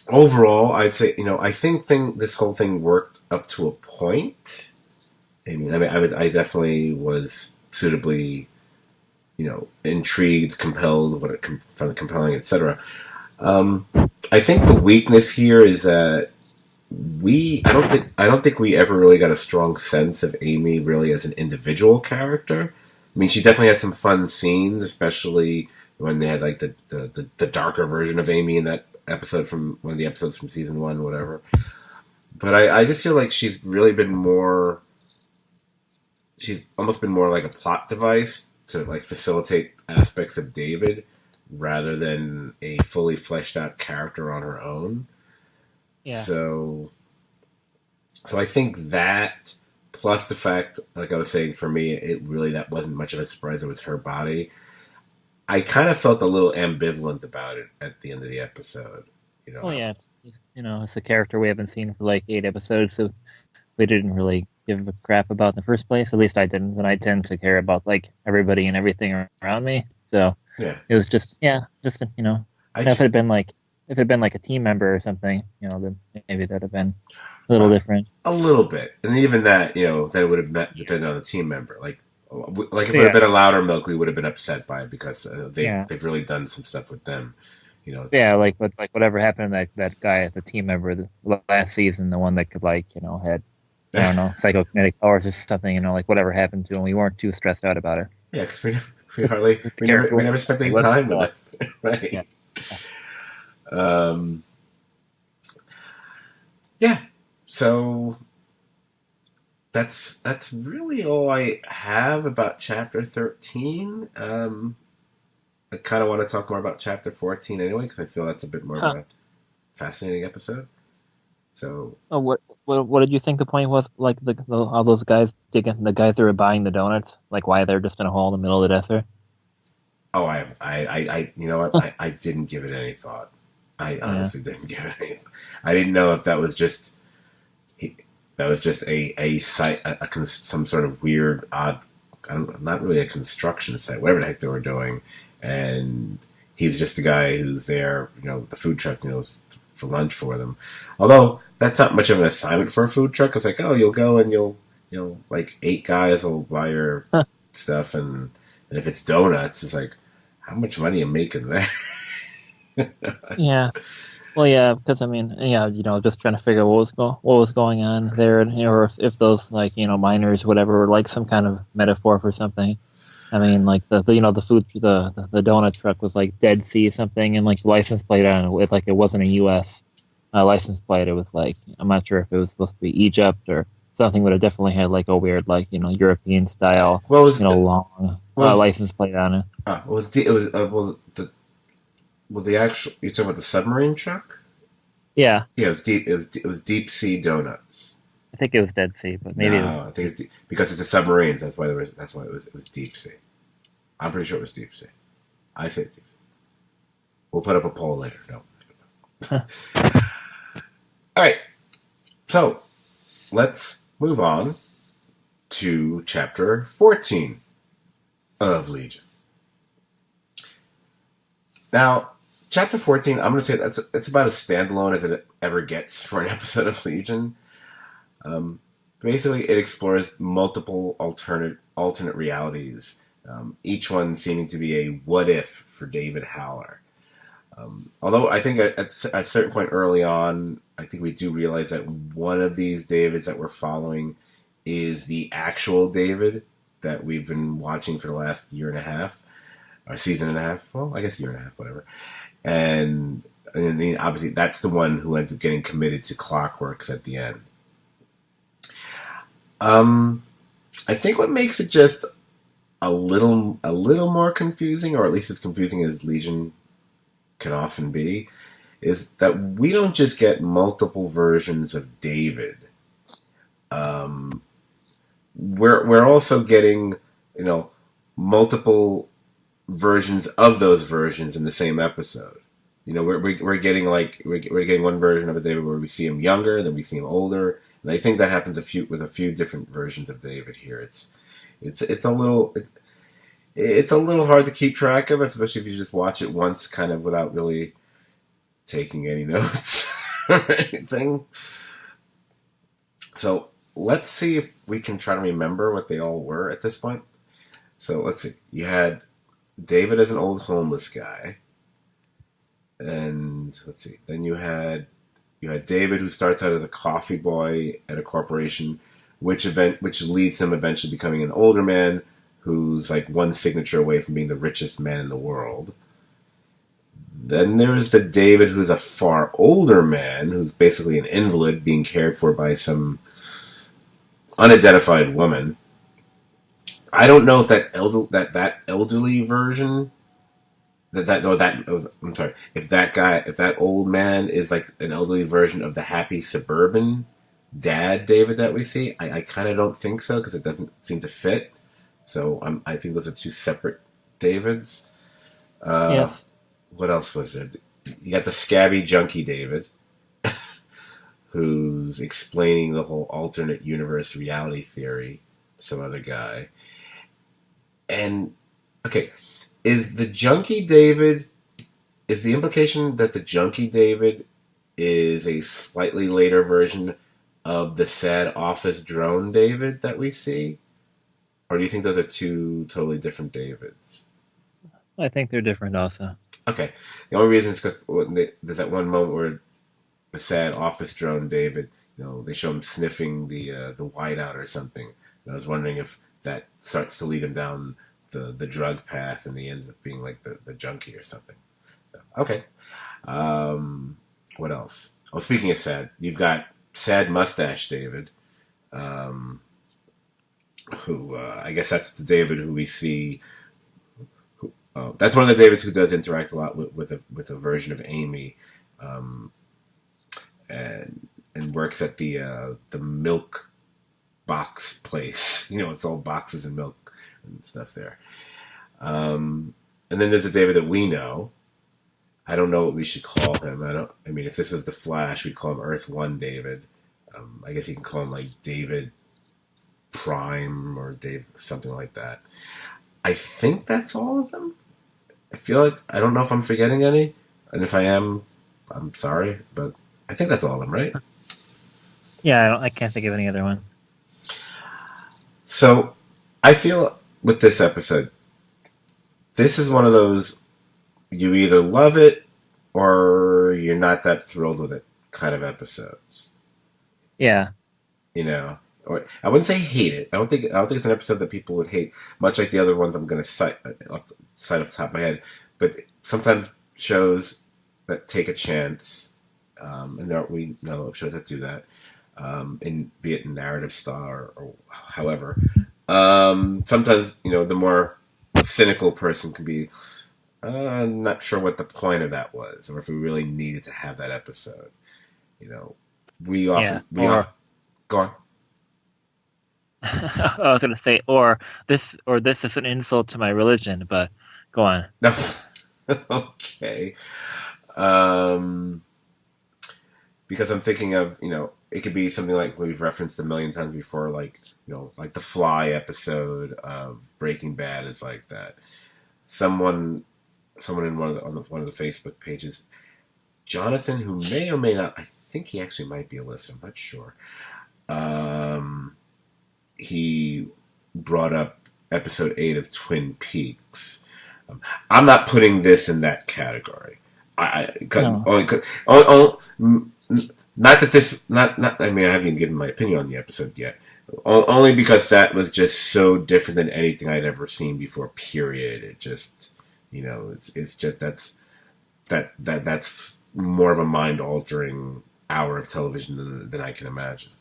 Overall, I'd say I think this whole thing worked up to a point. I definitely was suitably, intrigued, compelled, found it compelling, etc. Um, I think the weakness here is that I don't think we ever really got a strong sense of Amy really as an individual character. I mean, she definitely had some fun scenes, especially when they had like the darker version of Amy in that episode from one of the episodes from season one, whatever. But I just feel like she's really been more. She's almost been more like a plot device to like facilitate aspects of David rather than a fully fleshed out character on her own. Yeah. So I think that plus the fact, like I was saying, for me, it really that wasn't much of a surprise. It was her body. I kind of felt a little ambivalent about it at the end of the episode. You Oh know, yeah, it's a character we haven't seen for like 8 episodes, so we didn't really give a crap about in the first place. At least I didn't, and I tend to care about like everybody and everything around me. So yeah. it was just I if it had been like a team member or something, then maybe that'd have been a little different. a little bit, and even that, that it would have depended on the team member. Like if it had Yeah, been a louder milk, we would have been upset by it because yeah, they've really done some stuff with them. yeah. Whatever happened to that guy, the team member last season, the one that could had I don't know psychokinetic powers or something. Like whatever happened to him, we weren't too stressed out about it. Yeah, because we Just hardly the we never character we never spent he any wasn't time flawed. with it, right? Yeah. Um, yeah. So that's really all I have about chapter 13. I kind of want to talk more about chapter 14 anyway because I feel that's a bit more of Huh. a fascinating episode. So, Oh, what did you think the point was? Like all those guys digging, the guys that were buying the donuts, like why they're just in a hole in the middle of the desert? oh, you know what? I didn't give it any thought. I Yeah, honestly didn't give it any. I didn't know if that was just a site, some sort of weird, odd, not really a construction site, whatever the heck they were doing, and he's just the guy who's there, the food truck, for lunch for them. Although that's not much of an assignment for a food truck. It's like, oh, you'll go and like 8 guys will buy your huh. stuff, and if it's donuts, it's like, how much money are you making there? Yeah. Well, yeah, because I mean, yeah, just trying to figure out what was going on there, and or if those like miners, whatever, were like some kind of metaphor for something. I mean, like the food the donut truck was like Dead Sea something, and like the license plate on it wasn't a U.S. License plate. It was like I'm not sure if it was supposed to be Egypt or something, but it definitely had like a weird like European style Well, it was long well, license plate on it. it was the actual, you're talking about the submarine truck? Yeah, Yeah, it was deep sea donuts. I think it was Dead Sea, but maybe it was. No, I think it's because it's a submarines. That's why it was deep sea. I'm pretty sure it was deep sea. I say it's deep sea. We'll put up a poll later. No. All right. So let's move on to chapter 14 of Legion. Now, chapter 14, I'm going to say it's about as standalone as it ever gets for an episode of Legion. Basically, it explores multiple alternate realities, each one seeming to be a what if for David Haller. Although I think at a certain point early on, I think we do realize that one of these Davids that we're following is the actual David that we've been watching for the last year and a half, or season and a half. Well, I guess year and a half, whatever. And then obviously that's the one who ends up getting committed to Clockworks at the end. I think what makes it just a little more confusing, or at least as confusing as Legion can often be, is that we don't just get multiple versions of David. We're also getting multiple versions of those versions in the same episode. We're getting we're getting one version of a David where we see him younger, then we see him older, and I think that happens with a few different versions of David here. It's a little hard to keep track of, especially if you just watch it once, kind of without really taking any notes or anything. So let's see if we can try to remember what they all were at this point. So let's see. You had David as an old homeless guy, and let's see. Then you had David who starts out as a coffee boy at a corporation, which leads him eventually becoming an older man who's like one signature away from being the richest man in the world. Then there's the David who's a far older man who's basically an invalid being cared for by some unidentified woman. I don't know if that elderly version I'm sorry, if that old man is like an elderly version of the happy suburban dad David that we see. I kind of don't think so because it doesn't seem to fit. So I think those are two separate Davids. Yes. What else was there? You got the scabby junkie David, who's explaining the whole alternate universe reality theory to some other guy. And okay, is the junkie David? Is the implication that the junkie David is a slightly later version of the sad office drone David that we see, or do you think those are two totally different Davids? I think they're different also. Okay, the only reason is because there's that one moment where the sad office drone David, they show him sniffing the whiteout or something. And I was wondering if that starts to lead him down the drug path, and he ends up being like the junkie or something. So, okay. What else? Oh, speaking of sad, you've got sad mustache David, who I guess that's the David who we see. That's one of the Davids who does interact a lot with a version of Amy, and works at the milk box place. It's all boxes and milk and stuff there. And then there's the David that we know. I don't know what we should call him. I mean, if this was the Flash, we'd call him Earth One David. I guess you can call him like David Prime or Dave something like that. I think that's all of them. I feel like I don't know if I'm forgetting any, and if I am, I'm sorry, but I think that's all of them, right? Yeah, I can't think of any other one. So I feel with this episode, this is one of those you either love it or you're not that thrilled with it kind of episodes. Yeah. Or I wouldn't say hate it. I don't think it's an episode that people would hate, much like the other ones I'm going to cite off the top of my head. But sometimes shows that take a chance, and we know of shows that do that, be it in narrative style or however. Sometimes the more cynical person can be, not sure what the point of that was, or if we really needed to have that episode. Go on. I was going to say, or this is an insult to my religion, but go on. No. Okay. Because I'm thinking of, it could be something like we've referenced a million times before, like, like the Fly episode of Breaking Bad is like that. Someone in one of the Facebook pages, Jonathan, who may or may not, I think he actually might be a listener, I'm not sure. He brought up episode 8 of Twin Peaks. I'm not putting this in that category. Not that this, not. I mean, I haven't even given my opinion on the episode yet. Only because that was just so different than anything I'd ever seen before. Period. It just, it's just that's more of a mind altering hour of television than I can imagine.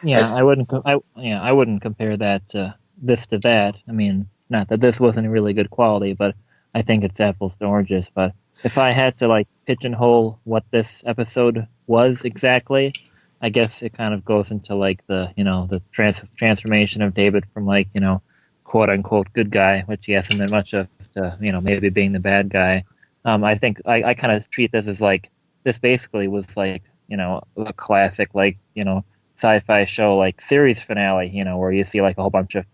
Yeah, I wouldn't compare this to that. I mean, not that this wasn't really good quality, but I think it's apples to oranges. But if I had to pigeonhole what this episode was exactly, I guess it kind of goes into the transformation of David from quote unquote good guy, which he hasn't been much of, to maybe being the bad guy. I think I kind of treat this as this basically was a classic sci-fi show series finale, where you see a whole bunch of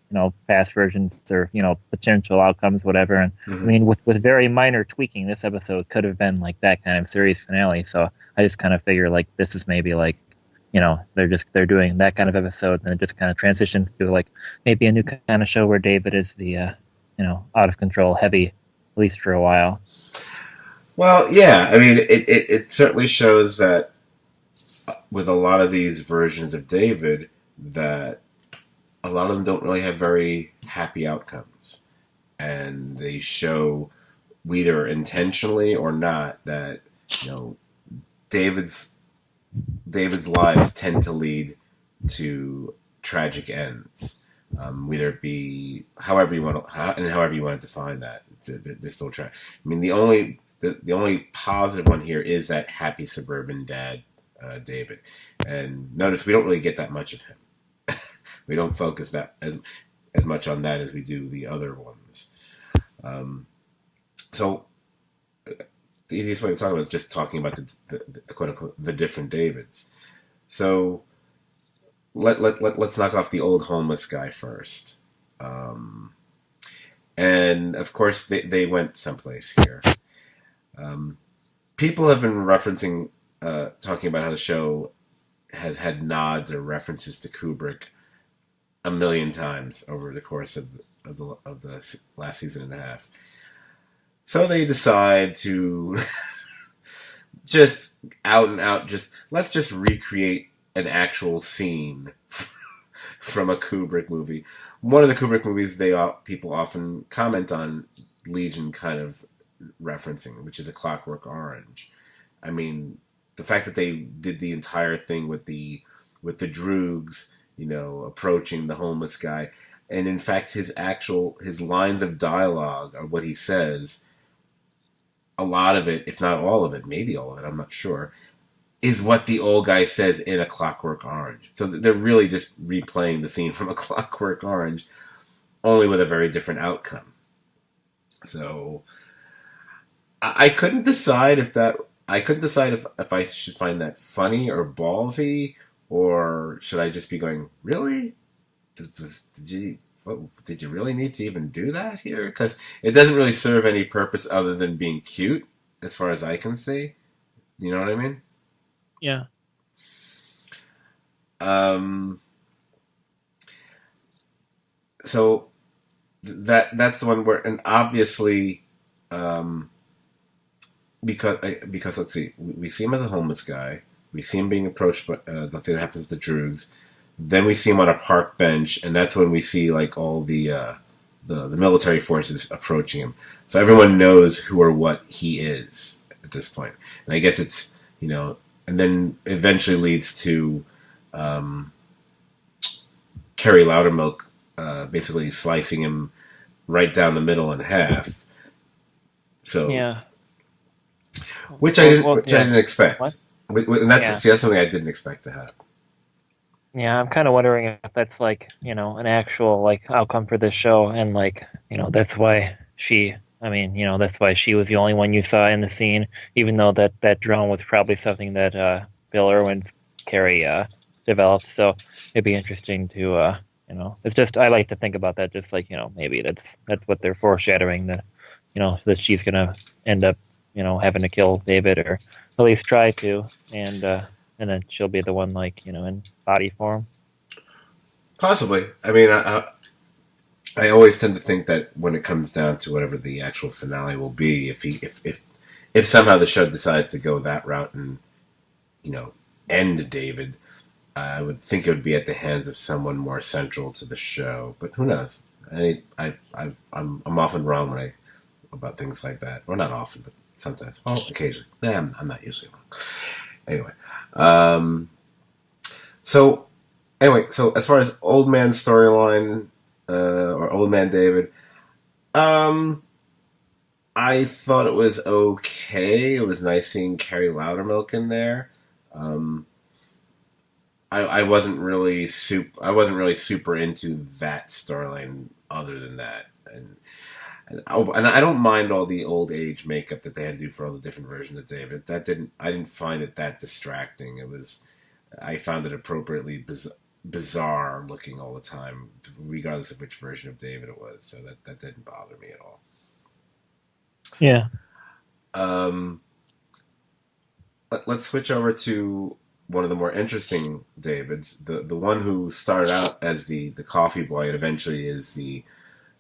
past versions or potential outcomes, whatever. And I mean, with very minor tweaking, this episode could have been that kind of series finale. So I just kind of figure this is maybe they're doing that kind of episode, and it just kind of transitions to maybe a new kind of show where David is the out of control heavy at least for a while. Well, yeah, I mean, it certainly shows that with a lot of these versions of David, that a lot of them don't really have very happy outcomes. And they show, either intentionally or not, that, you know, David's David's lives tend to lead to tragic ends. Whether it be however you want to, and however you want to define that, they're still trying. I mean, the only positive one here is that happy suburban dad, David. And notice we don't really get that much of him. We don't focus that as much on that as we do the other ones. Um, so the easiest way to talk about is just talking about the quote unquote the different Davids. So let's knock off the old homeless guy first. Um, and of course they went someplace here. Um, People have been referencing, talking about how the show has had nods or references to Kubrick a million times over the course of the last season and a half. So they decide to just out and out, just let's just recreate an actual scene from a Kubrick movie. One of the Kubrick movies people often comment on Legion kind of referencing, which is A Clockwork Orange. I mean, the fact that they did the entire thing with the Droogs, approaching the homeless guy, and in fact his lines of dialogue or what he says, a lot of it, if not all of it, maybe all of it, I'm not sure, is what the old guy says in A Clockwork Orange. So they're really just replaying the scene from A Clockwork Orange, only with a very different outcome. So I couldn't decide if I should find that funny or ballsy, or should I just be going, really? Did you really need to even do that here? Because it doesn't really serve any purpose other than being cute, as far as I can see. You know what I mean? Yeah. So that's the one where, and obviously, because let's see, we see him as a homeless guy. We see him being approached by the thing that happens with the Droogs. Then we see him on a park bench, and that's when we see like all the military forces approaching him. So everyone knows who or what he is at this point. And I guess it's, and then eventually leads to Carrie Loudermilk basically slicing him right down the middle in half. So Yeah. which I didn't expect. What? And that's something I didn't expect to happen. Yeah, I'm kind of wondering if that's like, an actual like outcome for this show, and like, that's why that's why she was the only one you saw in the scene, even though that drone was probably something that Bill Irwin's Carrie developed. So it'd be interesting to, it's just I like to think about that, just like, maybe that's what they're foreshadowing, that, that she's gonna end up, having to kill David, or at least try to, and then she'll be the one, like, in body form. Possibly. I mean, I always tend to think that when it comes down to whatever the actual finale will be, if somehow the show decides to go that route and end David, I would think it would be at the hands of someone more central to the show. But who knows? I'm often wrong about things like that. Or not often, but sometimes. Well, occasionally. Yeah, I'm not usually wrong. Anyway. So as far as Old Man storyline, or Old Man David, I thought it was okay. It was nice seeing Carrie Loudermilk in there. I wasn't really super into that storyline other than that, and I don't mind all the old age makeup that they had to do for all the different versions of David. I didn't find it that distracting. I found it appropriately bizarre looking all the time, regardless of which version of David it was. So that didn't bother me at all. Yeah. Let's switch over to one of the more interesting Davids, the one who started out as the coffee boy and eventually is the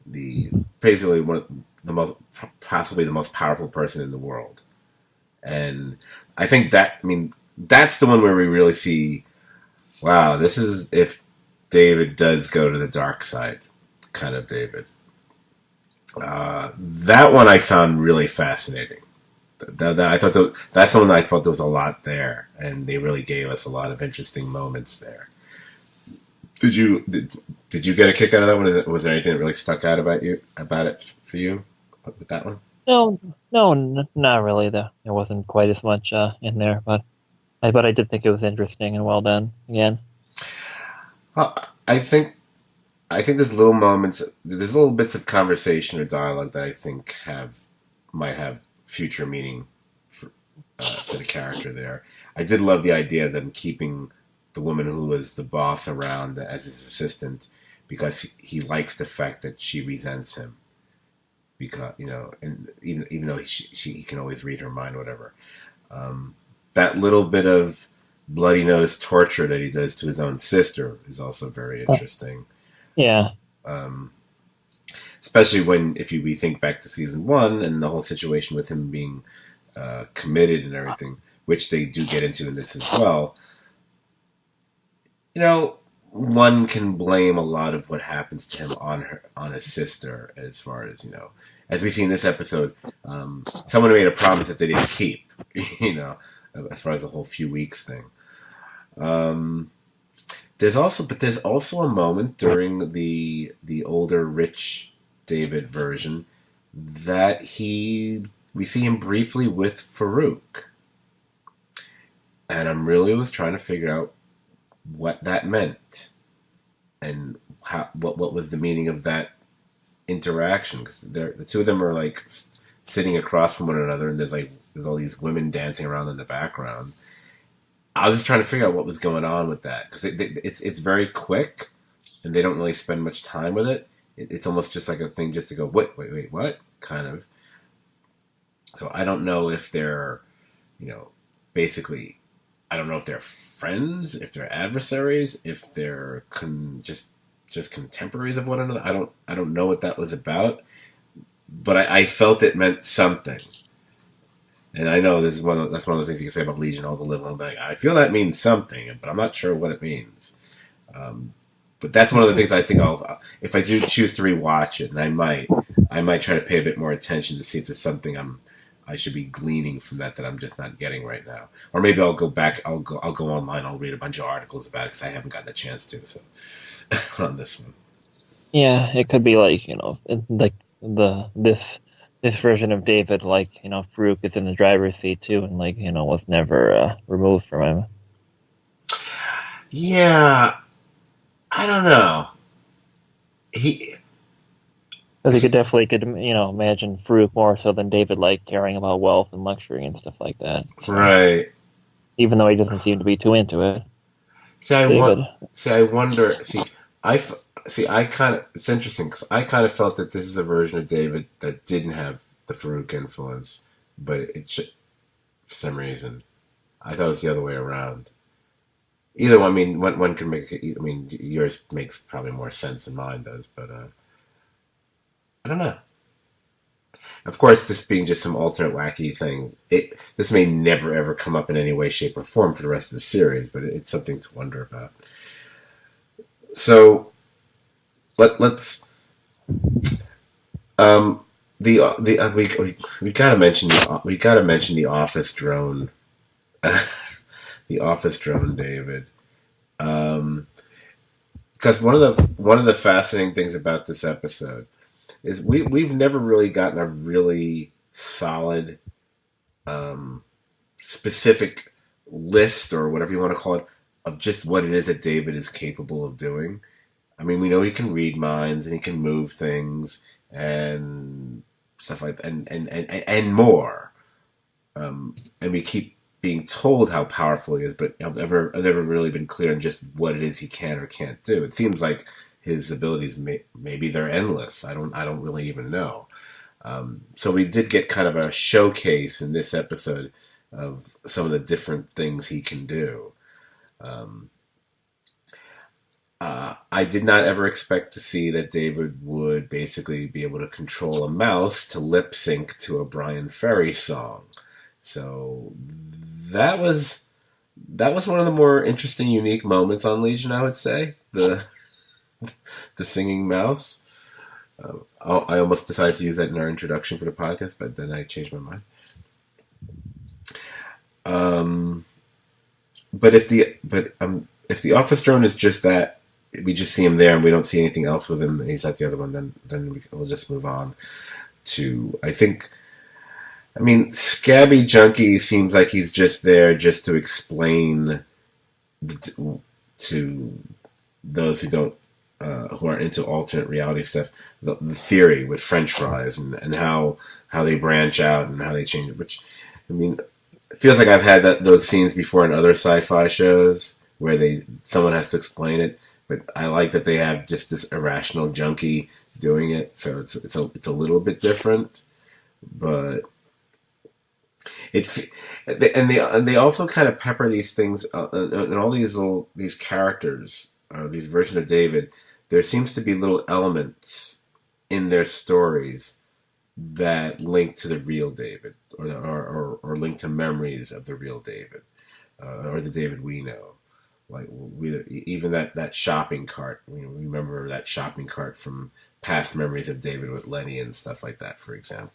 the basically one of the most possibly the most powerful person in the world. And I think that I mean that's the one where we really see, wow, this is if David does go to the dark side, kind of David. That one I found really fascinating. I thought that's the one that I thought there was a lot there, and they really gave us a lot of interesting moments there. Did you did you get a kick out of that one? Was there anything that really stuck out about it for you with that one? No, no, not really. There wasn't quite as much in there, but I did think it was interesting and well done. Again, I think there's little moments, there's little bits of conversation or dialogue that I think have might have future meaning for the character there. I did love the idea of them keeping the woman who was the boss around as his assistant because he likes the fact that she resents him because and even though he can always read her mind, or whatever. Um, that little bit of bloody nose torture that he does to his own sister is also very interesting. yeah, Um, Especially when if we think back to season one and the whole situation with him being committed and everything, which they do get into in this as well. You know, one can blame a lot of what happens to him on his sister, as far as as we see in this episode, someone made a promise that they didn't keep. You know, as far as the whole few weeks thing. Um, there's also a moment during the older rich David version that he we see him briefly with Farouk, and I'm really was trying to figure out what that meant and what was the meaning of that interaction, because the two of them are like sitting across from one another, and there's all these women dancing around in the background. I was just trying to figure out what was going on with that because it's very quick and they don't really spend much time with it. It's almost just like a thing just to go wait what kind of. So I don't know if they're basically I don't know if they're friends, if they're adversaries, if they're just contemporaries of one another. I don't know what that was about, but I felt it meant something. And I know this is that's one of those things you can say about Legion all the live long. Like, I feel that means something, but I'm not sure what it means. Um, but that's one of the things I think if I do choose to rewatch it, and I might try to pay a bit more attention to see if there's something I should be gleaning from that I'm just not getting right now. Or maybe I'll go back. I'll go online. I'll read a bunch of articles about it because I haven't gotten a chance to. So on this one, yeah, it could be like like this version of David, like Farouk is in the driver's seat too, and like was never removed from him. yeah, I don't know. He Because he could imagine Farouk more so than David, like caring about wealth and luxury and stuff like that. So, right. even though he doesn't seem to be too into it, See, I want. David. See, I wonder. I see. I kind of. It's interesting because I kind of felt that this is a version of David that didn't have the Farouk influence, but it should, for some reason, I thought it was the other way around. Either one. I mean, one can make. I mean, yours makes probably more sense than mine does, but I don't know. Of course, this being just some alternate wacky thing, this may never ever come up in any way, shape, or form for the rest of the series, but it's something to wonder about. So let's the we gotta mention the office drone, the office drone, David. Um, because one of the fascinating things about this episode is we've never really gotten a really solid um, specific list or whatever you want to call it of just what it is that David is capable of doing. I mean, we know he can read minds and he can move things and stuff like that, and more. And we keep being told how powerful he is, but I've never really been clear on just what it is he can or can't do. It seems like his abilities maybe they're endless. I don't really even know. So we did get kind of a showcase in this episode of some of the different things he can do. Um, I did not ever expect to see that David would basically be able to control a mouse to lip sync to a Brian Ferry song. So that was that was one of the more interesting, unique moments on Legion. I would say the singing mouse. I almost decided to use that in our introduction for the podcast, but then I changed my mind. Um, if the office drone is just that, we just see him there and we don't see anything else with him, and he's at the other one, then we'll just move on to, I think. I mean, Scabby Junkie seems like he's just there just to explain to those who don't who aren't into alternate reality stuff, the theory with French fries and how they branch out and how they change it. Which, I mean, it feels like I've had those scenes before in other sci-fi shows where someone has to explain it. But I like that they have just this irrational junkie doing it, so it's a little bit different, but it and they also kind of pepper these things and all these characters, these versions of David. There seems to be little elements in their stories that link to the real David, or link to memories of the real David, or the David we know. Like even that shopping cart. We remember that shopping cart from past memories of David with Lenny and stuff like that, for example.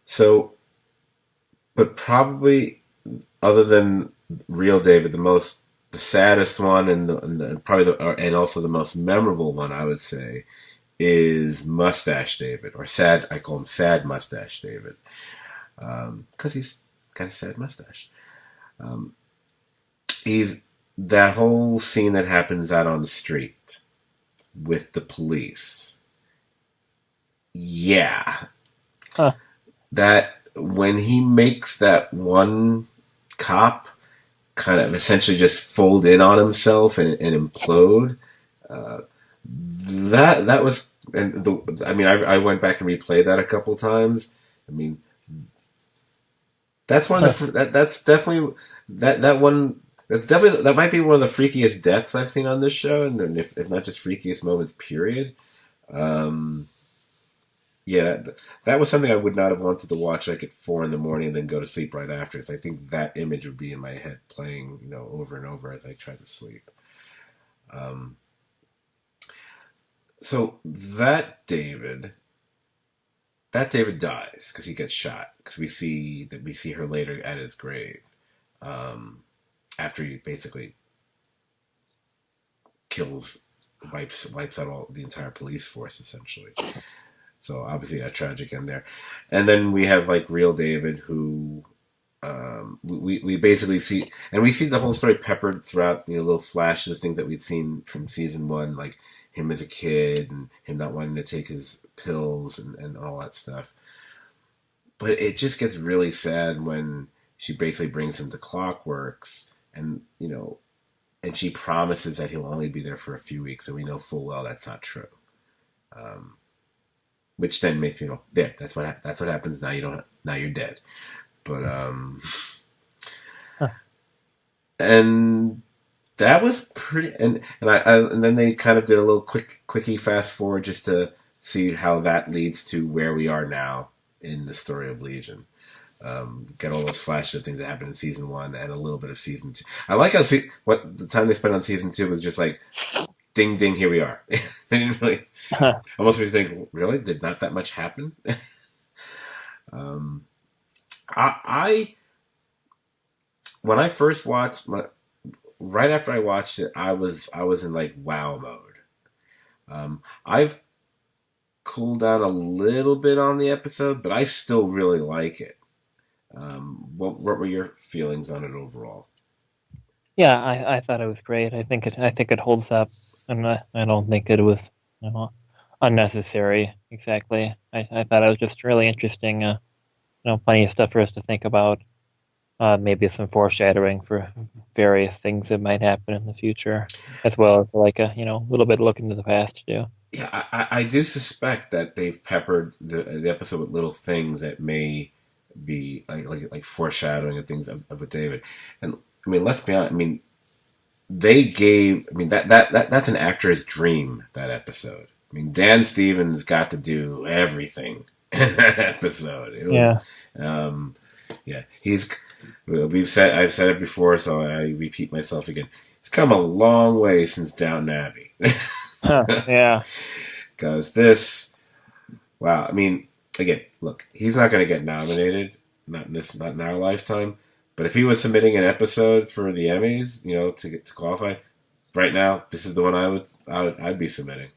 So, but probably other than real David, the saddest one and probably and also the most memorable one, I would say, is Mustache David, or sad. I call him Sad Mustache David, because he's got a sad mustache. He's that whole scene that happens out on the street with the police. Yeah. Huh. That when he makes that one cop kind of essentially just fold in on himself and implode, that was, I mean, I went back and replayed that a couple times. I mean, that's one of the that's definitely that one. That's definitely, that might be one of the freakiest deaths I've seen on this show, and if not just freakiest moments, period. Yeah, that was something I would not have wanted to watch like at 4 a.m. and then go to sleep right after. So I think that image would be in my head playing, over and over as I try to sleep. So that David dies because he gets shot. Because we see her later at his grave, after he basically wipes out the entire police force essentially. So obviously a tragic end there, and then we have like real David, who we basically see, and we see the whole story peppered throughout, little flashes of things that we'd seen from season 1, like him as a kid and him not wanting to take his pills and all that stuff. But it just gets really sad when she basically brings him to Clockworks, and and she promises that he'll only be there for a few weeks, and we know full well that's not true. Which then makes me go, there. That's what happens. Now you're dead. But and that was pretty. And then they kind of did a little quickie fast forward just to see how that leads to where we are now in the story of Legion. Get all those flashes of things that happened in season 1 and a little bit of season 2. I like how what the time they spent on season 2 was just like, ding ding, here we are. They didn't really. Almost makes you think, really? Did not that much happen? I when I first watched, right after I watched it, I was in like wow mode. I've cooled down a little bit on the episode, but I still really like it. What were your feelings on it overall? Yeah, I thought it was great. I think it holds up, and I don't think it was unnecessary. Exactly. I thought it was just really interesting. Plenty of stuff for us to think about. Maybe some foreshadowing for various things that might happen in the future, as well as like a little bit look into the past too. Yeah, I do suspect that they've peppered the episode with little things that may be like foreshadowing of things of with David. And I mean, let's be honest. I mean, they gave. I mean, that's an actor's dream. That episode. I mean, Dan Stevens got to do everything in that episode. It was, Yeah. yeah. I've said it before, so I repeat myself again. He's come a long way since Downton Abbey. Yeah. Because this, wow. I mean, again, look, he's not going to get nominated. Not in our lifetime. But if he was submitting an episode for the Emmys, to qualify, right now, this is the one I'd be submitting.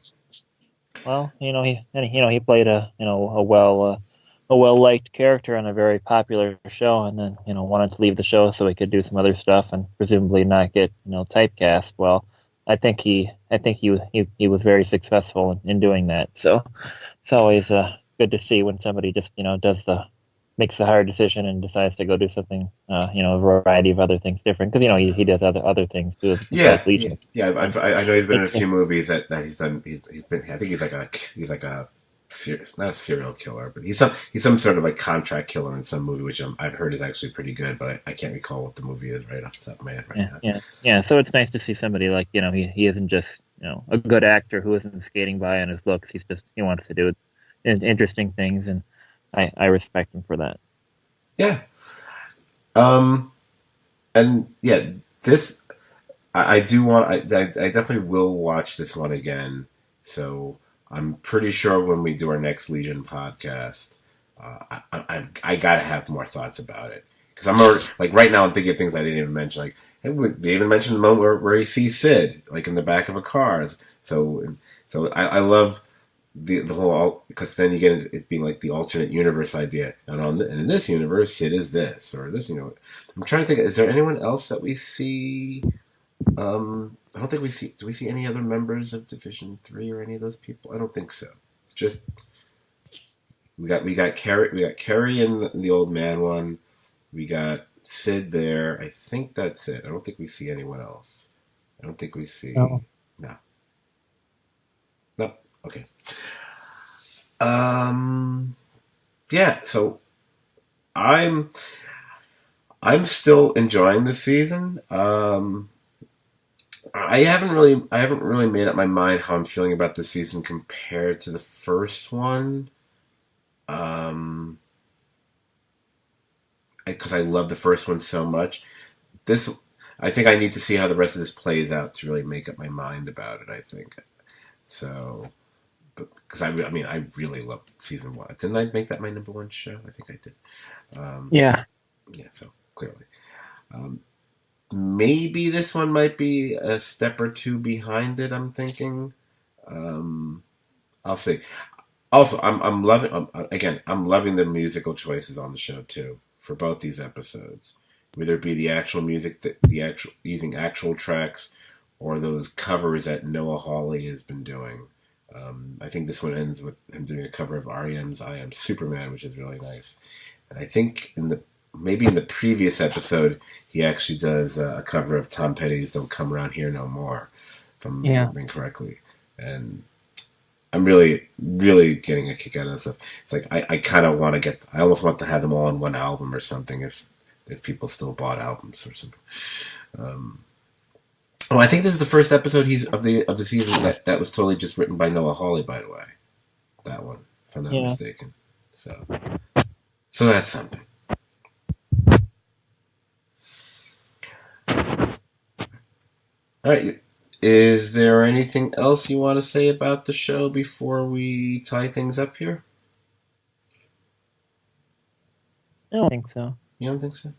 Well, he played a well liked character on a very popular show, and then wanted to leave the show so he could do some other stuff and presumably not get typecast. Well, I think he was very successful in doing that. So it's always good to see when somebody just makes a hard decision and decides to go do something, a variety of other things different, because he does other things too. Yeah, Legion. yeah. I know he's been in a few movies that he's done. He's been. I think he's like a not a serial killer, but he's some sort of like contract killer in some movie, which I've heard is actually pretty good, but I can't recall what the movie is right off the top of my head now. Yeah. So it's nice to see somebody like he isn't just a good actor who isn't skating by on his looks. He wants to do interesting things, and I respect him for that. Yeah. And yeah, this I definitely will watch this one again. So I'm pretty sure when we do our next Legion podcast, I gotta have more thoughts about it, because I'm already, like, right now I'm thinking of things I didn't even mention. Like, hey, they even mentioned the moment where he sees Sid like in the back of a car. So I love the whole, because then you get into it being like the alternate universe idea, and in this universe, Sid is this or this. I'm trying to think. Is there anyone else that we see? I don't think we see. Do we see any other members of Division 3 or any of those people? I don't think so. It's just we got Carrie in the old man one. We got Sid there. I think that's it. I don't think we see anyone else. I don't think we see. No. Okay. Yeah. So I'm still enjoying this season. I haven't really made up my mind how I'm feeling about this season compared to the first one. Because I love the first one so much. I think I need to see how the rest of this plays out to really make up my mind about it. I think so. Because I really love season 1. Didn't I make that my number 1 show? I think I did. Yeah. Yeah. So clearly, maybe this one might be a step or two behind it. I'm thinking. I'll see. Also, I'm loving. Again, I'm loving the musical choices on the show too for both these episodes. Whether it be the actual music, using actual tracks, or those covers that Noah Hawley has been doing. I think this one ends with him doing a cover of R.E.M's "I Am Superman," which is really nice. And I think maybe in the previous episode, he actually does a cover of Tom Petty's "Don't Come Around Here No More," if I'm remembering correctly. And I'm really, really getting a kick out of this stuff. It's like I kind of want to I almost want to have them all on one album or something, if people still bought albums or something. I think this is the first episode of the season that was totally just written by Noah Hawley, by the way. That one, if I'm not mistaken. So that's something. All right. Is there anything else you want to say about the show before we tie things up here? I don't think so. You don't think so?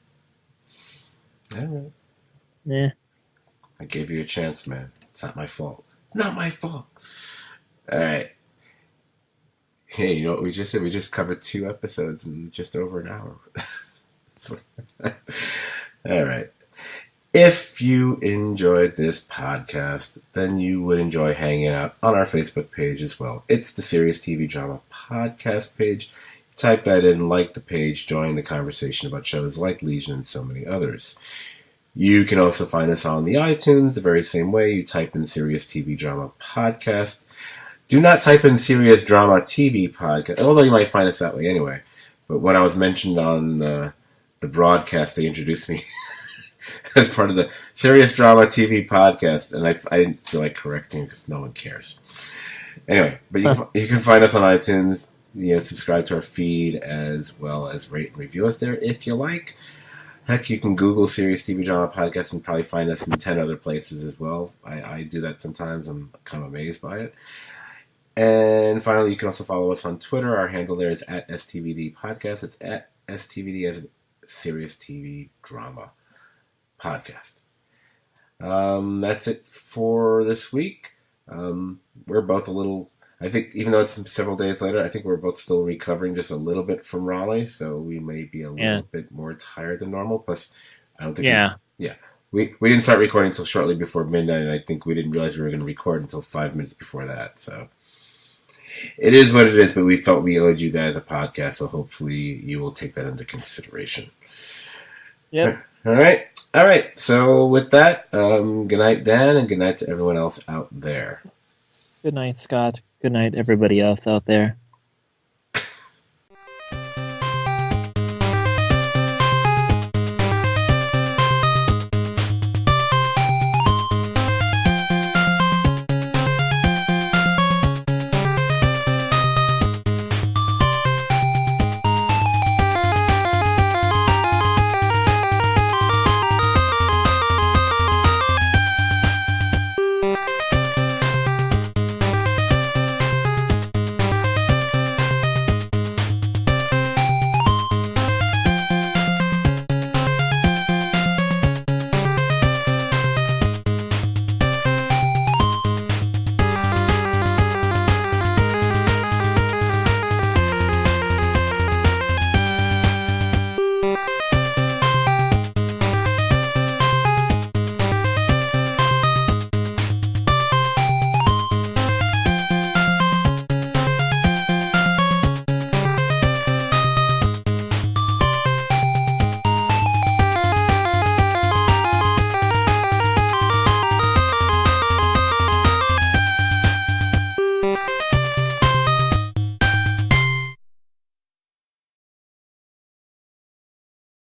All right. Yeah. I gave you a chance, man. It's not my fault. Not my fault. All right. Hey, you know what we just did? We just covered 2 episodes in just over an hour. All right. If you enjoyed this podcast, then you would enjoy hanging out on our Facebook page as well. It's the Serious TV Drama Podcast page. Type that in, like the page, join the conversation about shows like Legion and so many others. You can also find us on the iTunes the very same way. You type in Serious TV Drama Podcast. Do not type in Serious Drama TV Podcast, although you might find us that way anyway. But when I was mentioned on the broadcast, they introduced me as part of the Serious Drama TV podcast, and I didn't feel like correcting because no one cares. Anyway, but you can find us on iTunes. Subscribe to our feed as well as rate and review us there if you like. Heck, you can Google Serious TV Drama Podcast and probably find us in 10 other places as well. I do that sometimes. I'm kind of amazed by it. And finally, you can also follow us on Twitter. Our handle there is at STVD Podcast. It's at STVD as a Serious TV Drama Podcast. That's it for this week. We're both a little... I think even though it's several days later, I think we're both still recovering just a little bit from Raleigh, so we may be a little bit more tired than normal. Plus, I don't think... We didn't start recording until shortly before midnight, and I think we didn't realize we were going to record until 5 minutes before that. So it is what it is, but we felt we owed you guys a podcast, so hopefully you will take that into consideration. Yep. All right. So with that, good night, Dan, and good night to everyone else out there. Good night, Scott. Good night, everybody else out there.